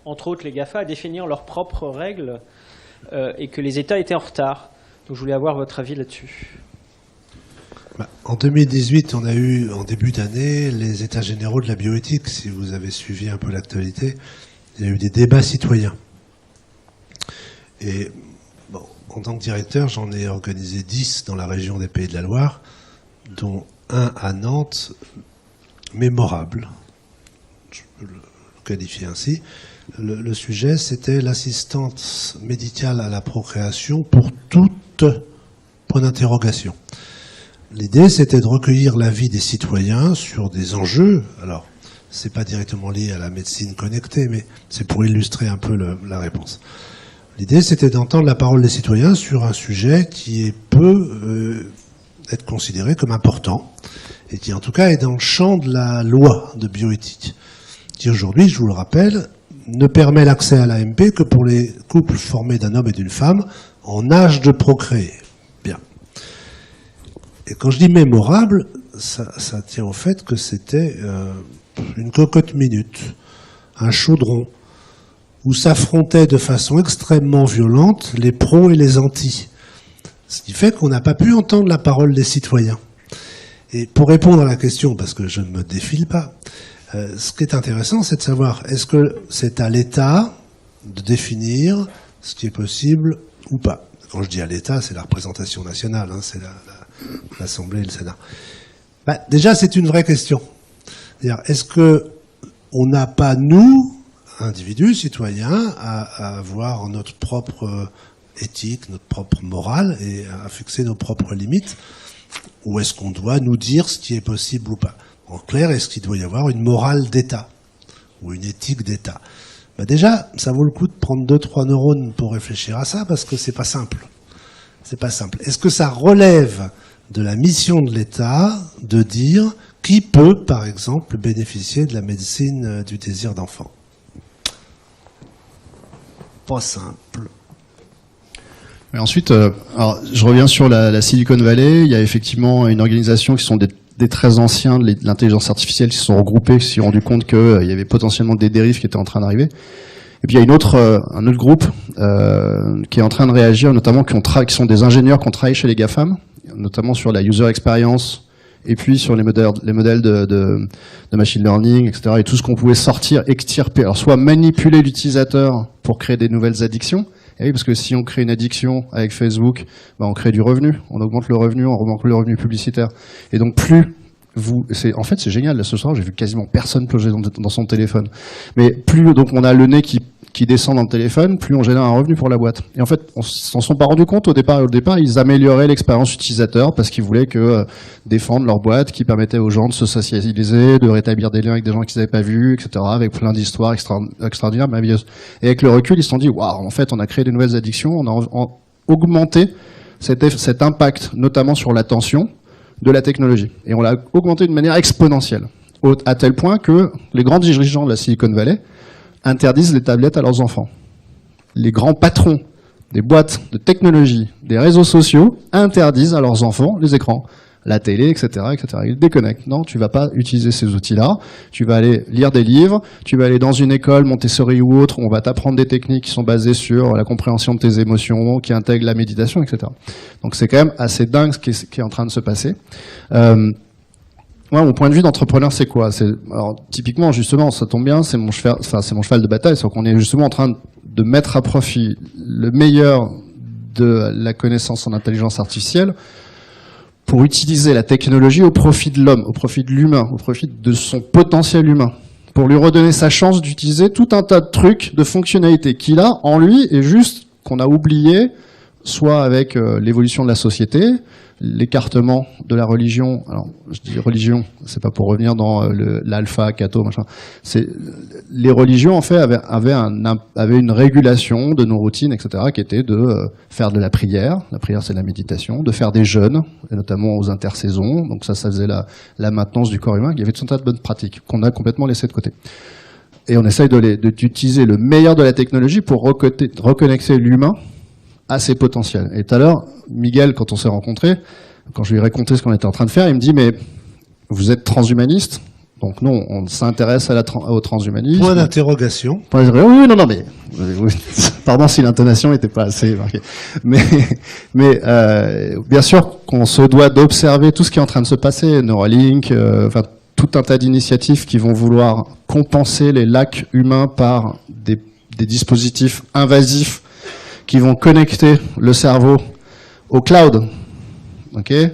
entre autres les GAFA, à définir leurs propres règles et que les États étaient en retard. Donc je voulais avoir votre avis là-dessus. En 2018, on a eu, en début d'année, les états généraux de la bioéthique. Si vous avez suivi un peu l'actualité, il y a eu des débats citoyens. Et en tant que directeur, j'en ai organisé 10 dans la région des Pays de la Loire, dont un à Nantes, mémorable. Je peux le qualifier ainsi. Le sujet, c'était l'assistance médicale à la procréation pour toute point d'interrogation. L'idée, c'était de recueillir l'avis des citoyens sur des enjeux. Alors, c'est pas directement lié à la médecine connectée, mais c'est pour illustrer un peu la réponse. L'idée, c'était d'entendre la parole des citoyens sur un sujet qui peut être considéré comme important et qui, en tout cas, est dans le champ de la loi de bioéthique, qui aujourd'hui, je vous le rappelle, ne permet l'accès à l'AMP que pour les couples formés d'un homme et d'une femme en âge de procréer. Bien. Et quand je dis mémorable, ça tient au fait que c'était une cocotte minute, un chaudron, où s'affrontaient de façon extrêmement violente les pros et les antis. Ce qui fait qu'on n'a pas pu entendre la parole des citoyens. Et pour répondre à la question, parce que je ne me défile pas, ce qui est intéressant, c'est de savoir, est-ce que c'est à l'État de définir ce qui est possible ou pas? Quand je dis à l'État, c'est la représentation nationale, hein, c'est l'Assemblée et le Sénat. Déjà, c'est une vraie question. C'est-à-dire, est-ce qu'on n'a pas, nous, individus, citoyens, à avoir notre propre éthique, notre propre morale et à fixer nos propres limites? Ou est-ce qu'on doit nous dire ce qui est possible ou pas? En clair, est-ce qu'il doit y avoir une morale d'État ou une éthique d'État? Déjà, ça vaut le coup de prendre 2-3 neurones pour réfléchir à ça, parce que c'est pas simple. C'est pas simple. Est-ce que ça relève de la mission de l'État de dire qui peut, par exemple, bénéficier de la médecine du désir d'enfant? Pas simple. Et ensuite, alors, je reviens sur la Silicon Valley. Il y a effectivement une organisation qui sont des très anciens de l'intelligence artificielle qui se sont regroupés, qui se sont rendus compte qu'il y avait potentiellement des dérives qui étaient en train d'arriver. Et puis il y a un autre groupe qui est en train de réagir, notamment qui sont des ingénieurs qui ont travaillé chez les GAFAM, notamment sur la user experience, et puis sur les modèles de machine learning, etc. Et tout ce qu'on pouvait sortir, extirper, alors soit manipuler l'utilisateur pour créer des nouvelles addictions. Et oui, parce que si on crée une addiction avec Facebook, on crée du revenu, on augmente le revenu, on augmente le revenu publicitaire. Et donc plus en fait c'est génial, là, ce soir j'ai vu quasiment personne plonger dans son téléphone. Mais plus donc on a le nez qui descend dans le téléphone, plus on génère un revenu pour la boîte. Et en fait, on s'en sont pas rendu compte au départ, ils amélioraient l'expérience utilisateur parce qu'ils voulaient défendre leur boîte qui permettait aux gens de se socialiser, de rétablir des liens avec des gens qu'ils n'avaient pas vus, etc., avec plein d'histoires extraordinaires, merveilleuses. Et avec le recul, ils se sont dit, waouh, en fait, on a créé des nouvelles addictions, on a augmenté cet impact, notamment sur l'attention de la technologie. Et on l'a augmenté d'une manière exponentielle, à tel point que les grands dirigeants de la Silicon Valley interdisent les tablettes à leurs enfants. Les grands patrons des boîtes de technologie, des réseaux sociaux, interdisent à leurs enfants les écrans, la télé, etc., etc. Ils déconnectent. Non, tu vas pas utiliser ces outils-là. Tu vas aller lire des livres, tu vas aller dans une école, Montessori ou autre, on va t'apprendre des techniques qui sont basées sur la compréhension de tes émotions, qui intègrent la méditation, etc. Donc c'est quand même assez dingue ce qui est en train de se passer. Moi, mon point de vue d'entrepreneur, c'est quoi? Alors, typiquement, justement, ça tombe bien, c'est mon cheval de bataille, c'est qu'on est justement en train de mettre à profit le meilleur de la connaissance en intelligence artificielle pour utiliser la technologie au profit de l'homme, au profit de l'humain, au profit de son potentiel humain, pour lui redonner sa chance d'utiliser tout un tas de trucs, de fonctionnalités qu'il a en lui et juste qu'on a oublié, soit avec l'évolution de la société, l'écartement de la religion. Alors, je dis religion, c'est pas pour revenir dans l'alpha, catho, machin. Les religions, en fait, avaient une régulation de nos routines, etc., qui était de faire de la prière. La prière, c'est de la méditation. De faire des jeûnes, et notamment aux intersaisons. Donc ça faisait la maintenance du corps humain. Il y avait tout un tas de bonnes pratiques qu'on a complètement laissées de côté. Et on essaye d'utiliser le meilleur de la technologie pour reconnecter l'humain à ses potentiels. Et tout à l'heure, Miguel, quand on s'est rencontrés, quand je lui ai raconté ce qu'on était en train de faire, il me dit, mais vous êtes transhumaniste? Donc non, on s'intéresse au transhumanisme. Point d'interrogation. Oui, non, mais pardon si l'intonation n'était pas assez marquée. Mais bien sûr qu'on se doit d'observer tout ce qui est en train de se passer, Neuralink, enfin tout un tas d'initiatives qui vont vouloir compenser les lacs humains par des dispositifs invasifs qui vont connecter le cerveau au cloud. Okay,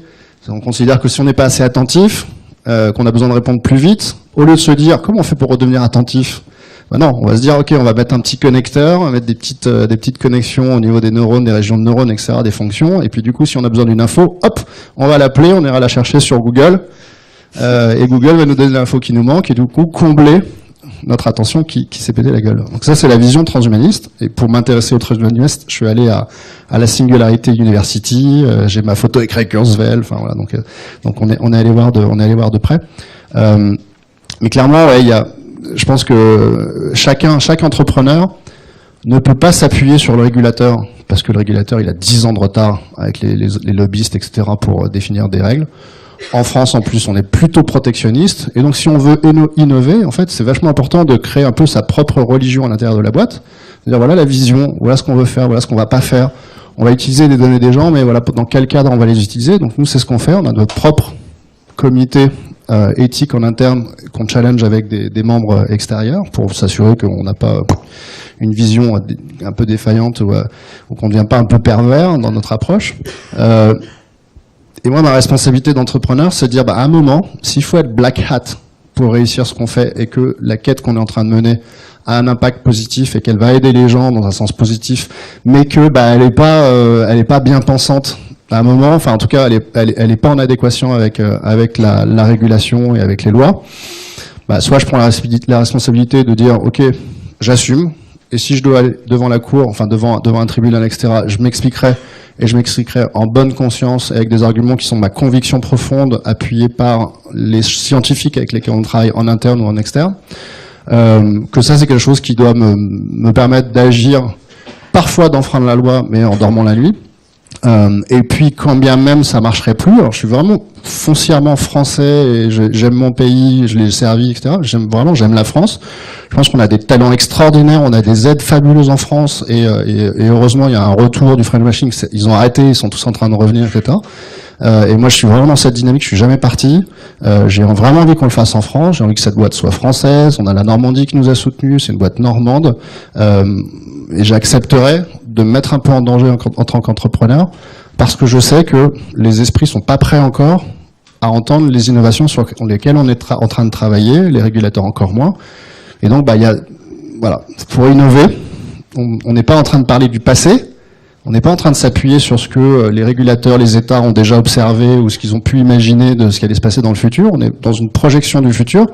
on considère que si on n'est pas assez attentif, qu'on a besoin de répondre plus vite, au lieu de se dire comment on fait pour redevenir attentif, non, on va se dire ok, on va mettre un petit connecteur, on va mettre des petites connexions au niveau des neurones, des régions de neurones, etc., des fonctions, et puis du coup, si on a besoin d'une info, hop, on va l'appeler, on ira la chercher sur Google, et Google va nous donner l'info qui nous manque, et du coup combler notre attention qui s'est pété la gueule. Donc ça, c'est la vision transhumaniste. Et pour m'intéresser au transhumanisme, je suis allé à la Singularity University. J'ai ma photo avec Ray Kurzweil. Enfin voilà. Donc on est allé voir de près. Mais clairement, ouais, je pense que chaque entrepreneur ne peut pas s'appuyer sur le régulateur, parce que le régulateur, il a 10 ans de retard avec les lobbyistes, etc., pour définir des règles. En France, en plus, on est plutôt protectionniste. Et donc, si on veut innover, en fait, c'est vachement important de créer un peu sa propre religion à l'intérieur de la boîte. C'est-à-dire, voilà la vision, voilà ce qu'on veut faire, voilà ce qu'on va pas faire. On va utiliser des données des gens, mais voilà dans quel cadre on va les utiliser. Donc, nous, c'est ce qu'on fait. On a notre propre comité éthique en interne qu'on challenge avec des membres extérieurs pour s'assurer qu'on n'a pas une vision un peu défaillante ou qu'on ne devient pas un peu pervers dans notre approche. Et moi, ma responsabilité d'entrepreneur, c'est de dire, à un moment, s'il faut être black hat pour réussir ce qu'on fait et que la quête qu'on est en train de mener a un impact positif et qu'elle va aider les gens dans un sens positif, mais que elle est pas bien pensante à un moment, enfin en tout cas elle est pas en adéquation avec la régulation et avec les lois, soit je prends la responsabilité de dire ok, j'assume, et si je dois aller devant la cour, enfin devant un tribunal, etc., je m'expliquerai en bonne conscience avec des arguments qui sont ma conviction profonde, appuyés par les scientifiques avec lesquels on travaille en interne ou en externe. Que ça, c'est quelque chose qui doit me permettre d'agir, parfois d'enfreindre la loi, mais en dormant la nuit. Et puis, quand bien même ça marcherait plus, alors je suis vraiment foncièrement français et j'aime mon pays, je l'ai servi, etc. J'aime la France. Je pense qu'on a des talents extraordinaires, on a des aides fabuleuses en France et heureusement il y a un retour du French Machine. Ils ont arrêté, ils sont tous en train de revenir, etc. Et moi je suis vraiment dans cette dynamique, je suis jamais parti. J'ai vraiment envie qu'on le fasse en France, j'ai envie que cette boîte soit française. On a la Normandie qui nous a soutenus, c'est une boîte normande. Et j'accepterai de me mettre un peu en danger en tant qu'entrepreneur, parce que je sais que les esprits sont pas prêts encore à entendre les innovations sur lesquelles on est en train de travailler, les régulateurs encore moins. Et donc, pour innover, on n'est pas en train de parler du passé, on n'est pas en train de s'appuyer sur ce que les régulateurs, les États ont déjà observé ou ce qu'ils ont pu imaginer de ce qui allait se passer dans le futur. On est dans une projection du futur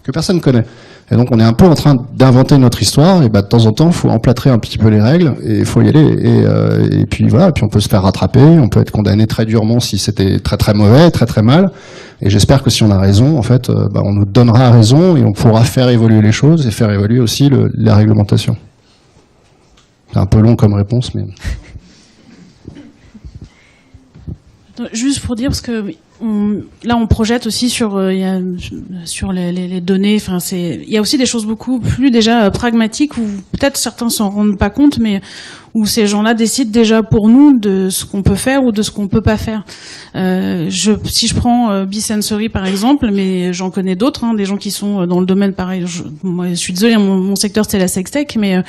que personne ne connaît. Et donc on est un peu en train d'inventer notre histoire, et de temps en temps il faut emplâtrer un petit peu les règles, et il faut y aller, et puis voilà, puis on peut se faire rattraper, on peut être condamné très durement si c'était très très mauvais, très très mal, et j'espère que si on a raison, en fait, on nous donnera raison, et on pourra faire évoluer les choses, et faire évoluer aussi la réglementation. C'est un peu long comme réponse, mais... Juste pour dire, parce que là on projette aussi sur les données. Enfin, il y a aussi des choses beaucoup plus déjà pragmatiques où peut-être certains s'en rendent pas compte, mais où ces gens-là décident déjà pour nous de ce qu'on peut faire ou de ce qu'on peut pas faire. Si je prends B-Sensory par exemple, mais j'en connais d'autres, des gens qui sont dans le domaine pareil. Moi, je suis désolée, mon secteur c'était la sextech, mais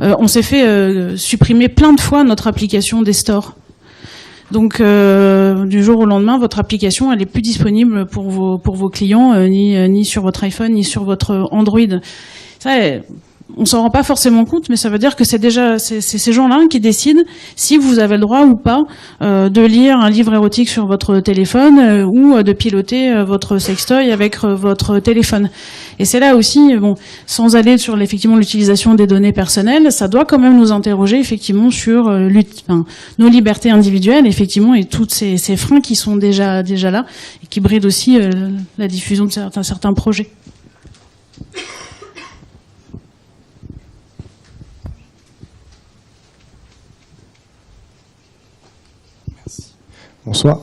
on s'est fait supprimer plein de fois notre application des stores. Donc, du jour au lendemain, votre application, elle est plus disponible pour vos clients, ni sur votre iPhone, ni sur votre Android. Ça, on s'en rend pas forcément compte, mais ça veut dire que c'est ces gens-là qui décident si vous avez le droit ou pas de lire un livre érotique sur votre téléphone ou de piloter votre sextoy avec votre téléphone. Et c'est là aussi, sans aller sur effectivement l'utilisation des données personnelles, ça doit quand même nous interroger effectivement sur nos libertés individuelles, effectivement, et toutes ces freins qui sont déjà là et qui brident aussi la diffusion de certains projets. Bonsoir.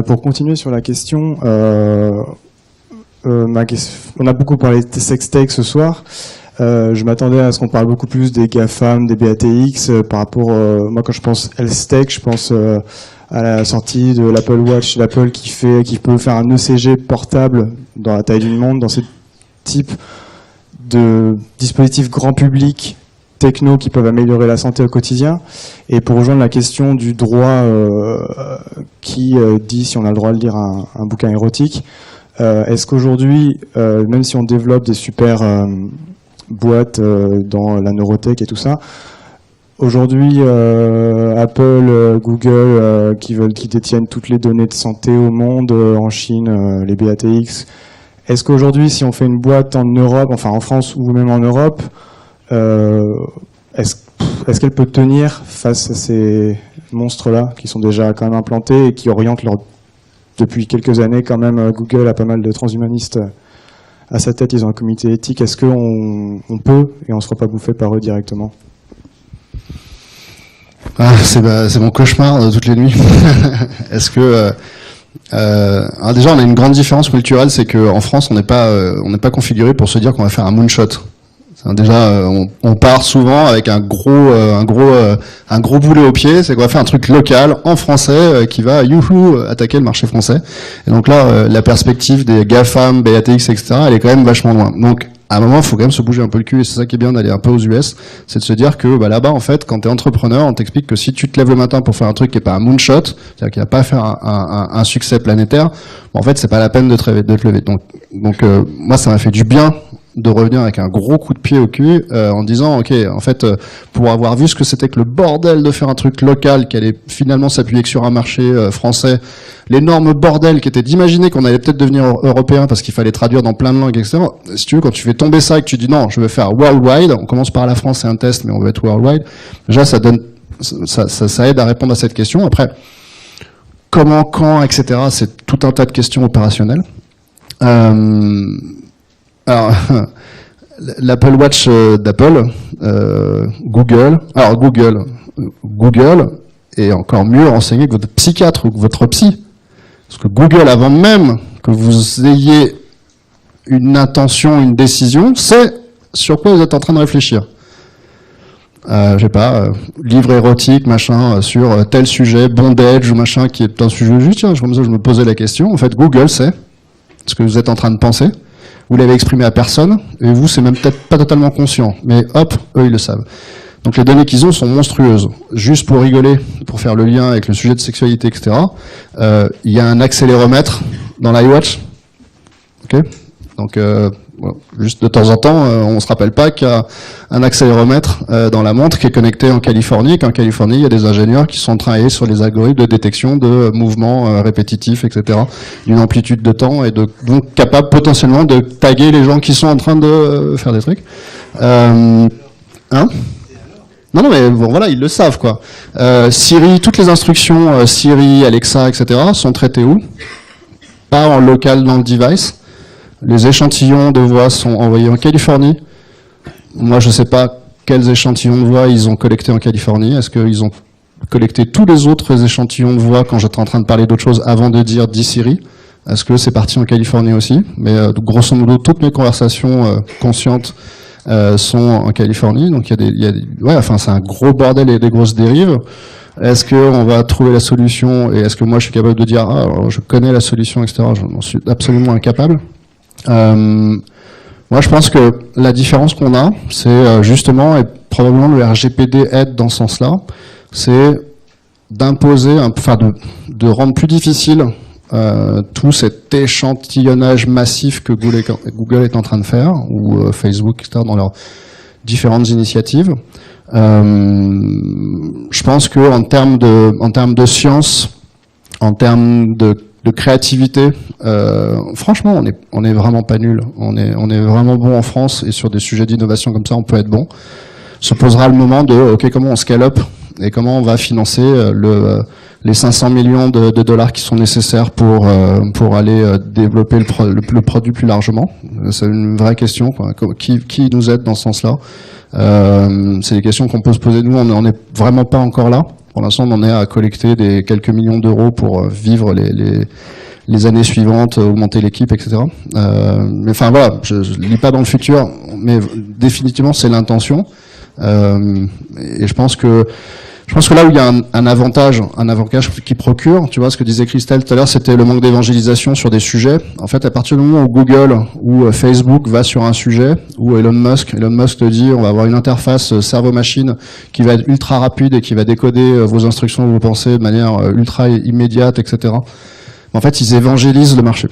Pour continuer sur la question, on a beaucoup parlé de sextech ce soir. Je m'attendais à ce qu'on parle beaucoup plus des GAFAM, des BATX, par rapport, moi quand je pense health tech, je pense à la sortie de l'Apple Watch d'Apple qui peut faire un ECG portable dans la taille d'une montre, dans ce type de dispositifs grand public techno qui peuvent améliorer la santé au quotidien. Et pour rejoindre la question du droit qui dit si on a le droit de lire un bouquin érotique, est-ce qu'aujourd'hui, même si on développe des super boîtes dans la neurotech et tout ça, aujourd'hui Apple, Google qui détiennent toutes les données de santé au monde, en Chine, les BATX, Est-ce qu'aujourd'hui, si on fait une boîte en Europe, enfin en France ou même en Europe, est-ce qu'elle peut tenir face à ces monstres-là qui sont déjà quand même implantés et qui orientent depuis quelques années quand même Google a pas mal de transhumanistes à sa tête, ils ont un comité éthique. Est-ce qu'on peut et on ne sera pas bouffé par eux directement? C'est mon cauchemar toutes les nuits. Est-ce que alors déjà on a une grande différence culturelle, c'est qu'en France on n'est pas configuré pour se dire qu'on va faire un moonshot. Déjà, on part souvent avec un gros boulet au pied, c'est qu'on va faire un truc local, en français, qui va, attaquer le marché français. Et donc là, la perspective des GAFAM, BATX, etc., elle est quand même vachement loin. Donc, à un moment, il faut quand même se bouger un peu le cul, et c'est ça qui est bien d'aller un peu aux US, c'est de se dire que là-bas, en fait, quand t'es entrepreneur, on t'explique que si tu te lèves le matin pour faire un truc qui est pas un moonshot, c'est-à-dire qui va pas faire un succès planétaire, en fait, c'est pas la peine de te lever. Donc moi, ça m'a fait du bien de revenir avec un gros coup de pied au cul en disant ok, en fait pour avoir vu ce que c'était que le bordel de faire un truc local qui allait finalement s'appuyer que sur un marché français, l'énorme bordel qui était d'imaginer qu'on allait peut-être devenir européen parce qu'il fallait traduire dans plein de langues, etc. Si tu veux, quand tu fais tomber ça et que tu dis non, je veux faire worldwide, on commence par la France, c'est un test, mais on veut être worldwide, déjà ça aide à répondre à cette question. Après, comment, quand, etc., c'est tout un tas de questions opérationnelles. Alors, l'Apple Watch d'Apple, Google est encore mieux renseigné que votre psychiatre ou que votre psy. Parce que Google, avant même que vous ayez une intention, une décision, sait sur quoi vous êtes en train de réfléchir. Je sais pas, livre érotique, machin, sur tel sujet, bondage ou machin, qui est un sujet juste, tiens, comme ça je me posais la question. En fait, Google sait ce que vous êtes en train de penser. Vous l'avez exprimé à personne, et vous, c'est même peut-être pas totalement conscient. Mais hop, eux, ils le savent. Donc les données qu'ils ont sont monstrueuses. Juste pour rigoler, pour faire le lien avec le sujet de sexualité, etc., il y a un accéléromètre dans l'iWatch. Ok. Donc, juste de temps en temps, on se rappelle pas qu'il y a un accéléromètre dans la montre qui est connecté en Californie, et qu'en Californie, il y a des ingénieurs qui sont en train de travailler sur les algorithmes de détection de mouvements répétitifs, etc., d'une amplitude de temps, et donc capable potentiellement de taguer les gens qui sont en train de faire des trucs. Non, mais bon, voilà, ils le savent, quoi. Siri, toutes les instructions Siri, Alexa, etc., sont traitées où? Pas en local dans le device. Les échantillons de voix sont envoyés en Californie. Moi, je ne sais pas quels échantillons de voix ils ont collectés en Californie. Est-ce qu'ils ont collecté tous les autres échantillons de voix quand j'étais en train de parler d'autre chose avant de dire « dis Siri » ? Est-ce que c'est parti en Californie aussi ? Mais grosso modo, toutes mes conversations conscientes sont en Californie. Donc, c'est un gros bordel et des grosses dérives. Est-ce qu'on va trouver la solution et est-ce que moi, je suis capable de dire « ah, alors, je connais la solution, etc. » J'en suis absolument incapable. Moi, je pense que la différence qu'on a, c'est justement, et probablement le RGPD aide dans ce sens-là, c'est d'imposer, de rendre plus difficile tout cet échantillonnage massif que Google est en train de faire, ou Facebook, etc., dans leurs différentes initiatives. Je pense que en termes de science, en termes de créativité, franchement, on est vraiment pas nul. On est vraiment bon en France, et sur des sujets d'innovation comme ça, on peut être bon. Se posera le moment de, ok, comment on scale up et comment on va financer les 500 millions de dollars qui sont nécessaires pour aller développer le produit plus largement. C'est une vraie question, quoi. Qui nous aide dans ce sens-là? C'est des questions qu'on peut se poser. Nous, on n'est vraiment pas encore là. Pour l'instant, on en est à collecter des quelques millions d'euros pour vivre les années suivantes, augmenter l'équipe, etc. Mais enfin voilà, je lis pas dans le futur, mais définitivement c'est l'intention. Et je pense que là où il y a un avantage qui procure, tu vois, ce que disait Christelle tout à l'heure, c'était le manque d'évangélisation sur des sujets. En fait, à partir du moment où Google ou Facebook va sur un sujet, ou Elon Musk te dit on va avoir une interface cerveau-machine qui va être ultra rapide et qui va décoder vos instructions, vos pensées de manière ultra immédiate, etc. En fait, ils évangélisent le marché.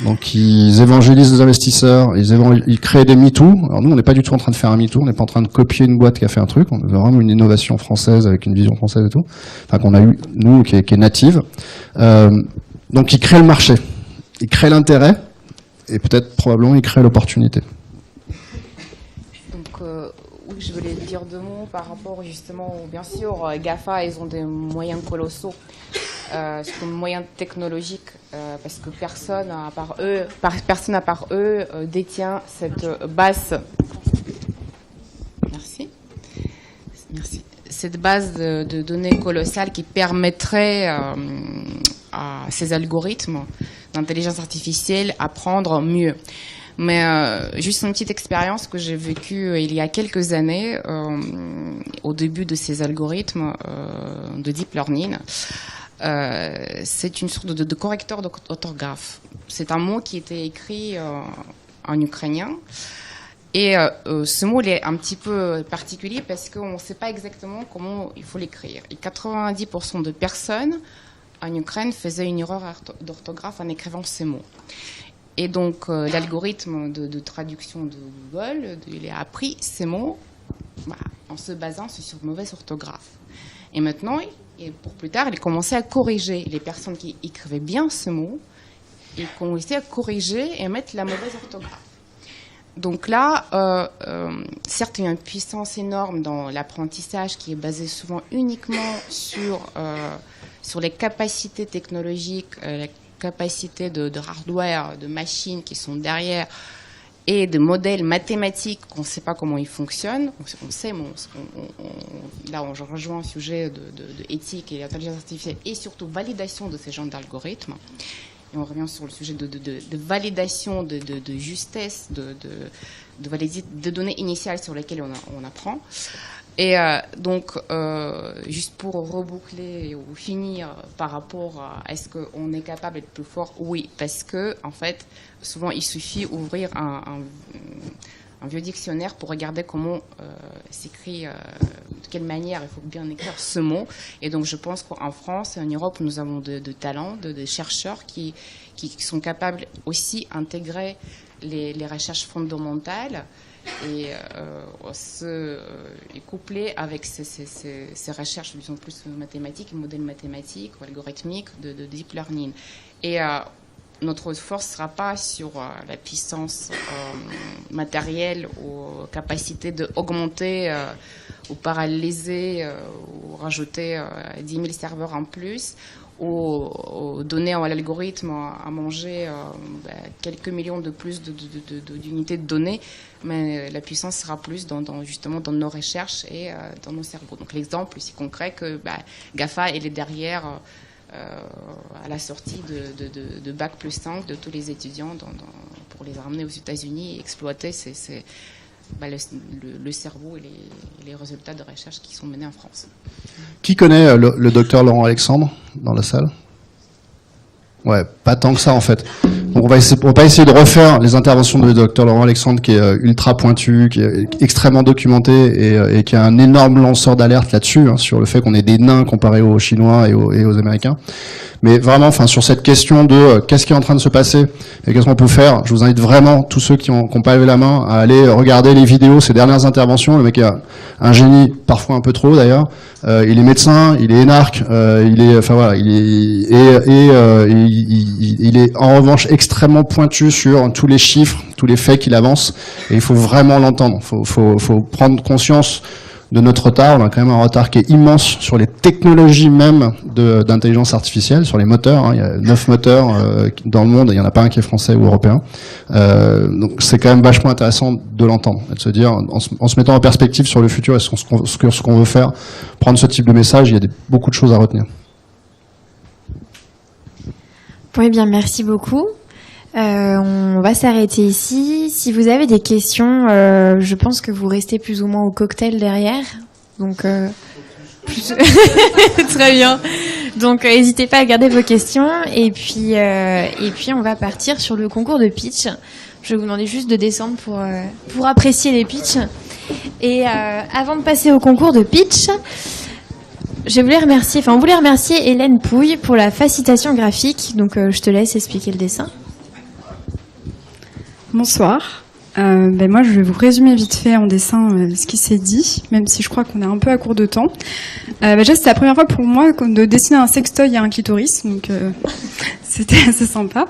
Donc, ils évangélisent les investisseurs, ils créent des MeToo. Alors nous, on n'est pas du tout en train de faire un MeToo, on n'est pas en train de copier une boîte qui a fait un truc, on a vraiment une innovation française avec une vision française et tout, enfin qu'on a eu, nous, qui est native. Donc, ils créent le marché, ils créent l'intérêt, et peut-être probablement y créer l'opportunité. Donc, oui, je voulais dire deux mots par rapport justement, bien sûr, GAFA, ils ont des moyens colossaux, surtout moyens technologiques, parce que personne à part eux détient cette base. Merci. Cette base de données colossale qui permettrait à ces algorithmes d'intelligence artificielle à apprendre mieux. Mais juste une petite expérience que j'ai vécue il y a quelques années, au début de ces algorithmes de deep learning. C'est une sorte de correcteur d'orthographe. C'est un mot qui était écrit en ukrainien. Et ce mot il est un petit peu particulier parce qu'on ne sait pas exactement comment il faut l'écrire. Et 90% de personnes en Ukraine faisaient une erreur d'orthographe en écrivant ces mots. Et donc l'algorithme de traduction de Google, il a appris ces mots en se basant sur une mauvaise orthographe. Et maintenant, et pour plus tard, il a commencé à corriger les personnes qui écrivaient bien ce mot, et commençait à corriger et mettre la mauvaise orthographe. Donc là, certes, il y a une puissance énorme dans l'apprentissage qui est basée souvent uniquement sur les capacités technologiques, la capacité de hardware, de machines qui sont derrière, et de modèles mathématiques qu'on ne sait pas comment ils fonctionnent. On sait, là, je rejoins un sujet de éthique et d'intelligence artificielle, et surtout validation de ces genres d'algorithmes. Et on revient sur le sujet de validation, de justesse, de données initiales sur lesquelles on apprend. Et donc, juste pour reboucler ou finir par rapport à est-ce qu'on est capable d'être plus fort? Oui, parce que en fait, souvent il suffit d'ouvrir un vieux dictionnaire pour regarder comment s'écrit, de quelle manière il faut bien écrire ce mot. Et donc, je pense qu'en France et en Europe, nous avons de talents, de chercheurs qui sont capables aussi d'intégrer les recherches fondamentales et coupler avec ces recherches de plus en plus mathématiques, modèles mathématiques ou algorithmiques de deep learning. Et notre force ne sera pas sur la puissance matérielle ou capacité d'augmenter ou paralléliser ou rajouter 10 000 serveurs en plus, ou donner à l'algorithme à manger quelques millions de plus d'unités de données, mais la puissance sera plus justement dans nos recherches et dans nos cerveaux. Donc l'exemple aussi concret que GAFA elle est derrière à la sortie de Bac plus 5 de tous les étudiants pour les ramener aux États-Unis et exploiter le cerveau et les résultats de recherche qui sont menés en France. Qui connaît le docteur Laurent Alexandre dans la salle? Ouais, pas tant que ça en fait. Donc on va pas essayer de refaire les interventions de docteur Laurent Alexandre qui est ultra pointu, qui est extrêmement documenté et qui a un énorme lanceur d'alerte là-dessus, sur le fait qu'on est des nains comparés aux Chinois et aux Américains. Mais vraiment, sur cette question de qu'est-ce qui est en train de se passer et qu'est-ce qu'on peut faire, je vous invite vraiment, tous ceux qui ont pas levé la main, à aller regarder les vidéos, ces dernières interventions. Le mec est un génie, parfois un peu trop d'ailleurs. Il est médecin, il est énarque, il est en revanche extrêmement pointu sur tous les chiffres, tous les faits qu'il avance. Et il faut vraiment l'entendre. Faut prendre conscience de notre retard. On a quand même un retard qui est immense sur les technologies même d'intelligence artificielle, sur les moteurs. Il y a 9 moteurs dans le monde, et il n'y en a pas un qui est français ou européen. Donc c'est quand même vachement intéressant de l'entendre, et de se dire, en se mettant en perspective sur le futur et ce qu'on veut faire, prendre ce type de message, il y a beaucoup de choses à retenir. Oui, bien, merci beaucoup. On va s'arrêter ici. Si vous avez des questions, je pense que vous restez plus ou moins au cocktail derrière. Donc, très bien. Donc, n'hésitez pas à garder vos questions. Et puis, on va partir sur le concours de pitch. Je vais vous demander juste de descendre pour apprécier les pitchs. Et avant de passer au concours de pitch, on voulait remercier Hélène Pouille pour la facilitation graphique. Donc, je te laisse expliquer le dessin. Bonsoir. Moi, je vais vous résumer vite fait en dessin ce qui s'est dit, même si je crois qu'on est un peu à court de temps. Déjà, c'était la première fois pour moi de dessiner un sextoy à un clitoris, donc c'était assez sympa.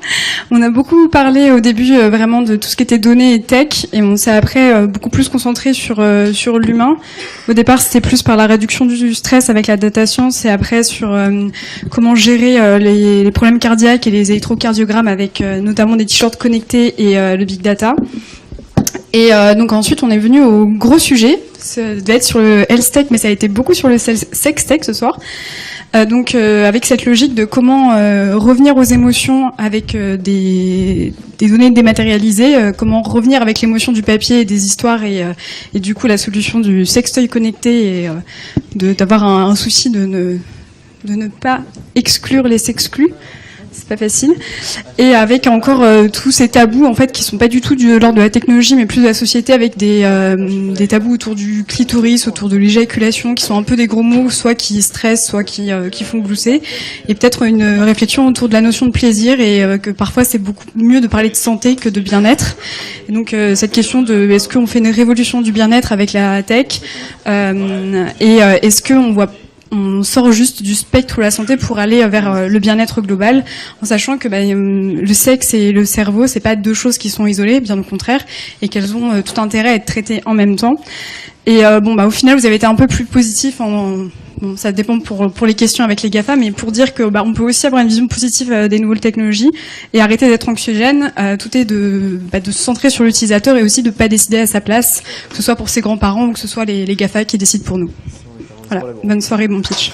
On a beaucoup parlé au début vraiment de tout ce qui était données et tech, et on s'est après beaucoup plus concentré sur l'humain. Au départ, c'était plus par la réduction du stress avec la data science, et après sur comment gérer les problèmes cardiaques et les électrocardiogrammes avec notamment des t-shirts connectés et le big data. Et donc ensuite, on est venu au gros sujet. Ça devait être sur le health tech, mais ça a été beaucoup sur le sex tech ce soir. Avec cette logique de comment revenir aux émotions avec des données dématérialisées, comment revenir avec l'émotion du papier et des histoires, et du coup la solution du sextoy connecté, et d'avoir un souci de ne pas exclure les sexclus. C'est pas facile. Et avec encore tous ces tabous en fait qui sont pas du tout de l'ordre de la technologie, mais plus de la société, avec des tabous autour du clitoris, autour de l'éjaculation, qui sont un peu des gros mots, soit qui stressent, soit qui font glousser. Et peut-être une réflexion autour de la notion de plaisir, et que parfois c'est beaucoup mieux de parler de santé que de bien-être. Et donc cette question de est-ce qu'on fait une révolution du bien-être avec la tech, et est-ce on sort juste du spectre de la santé pour aller vers le bien-être global, en sachant que le sexe et le cerveau, c'est pas deux choses qui sont isolées, bien au contraire, et qu'elles ont tout intérêt à être traitées en même temps. Et au final, vous avez été un peu plus positif. Ça dépend pour les questions avec les GAFA, mais pour dire que on peut aussi avoir une vision positive des nouvelles technologies et arrêter d'être anxiogène. Tout est de se centrer sur l'utilisateur, et aussi de pas décider à sa place, que ce soit pour ses grands-parents ou que ce soit les GAFA qui décident pour nous. Voilà, bonne soirée, bon pitch.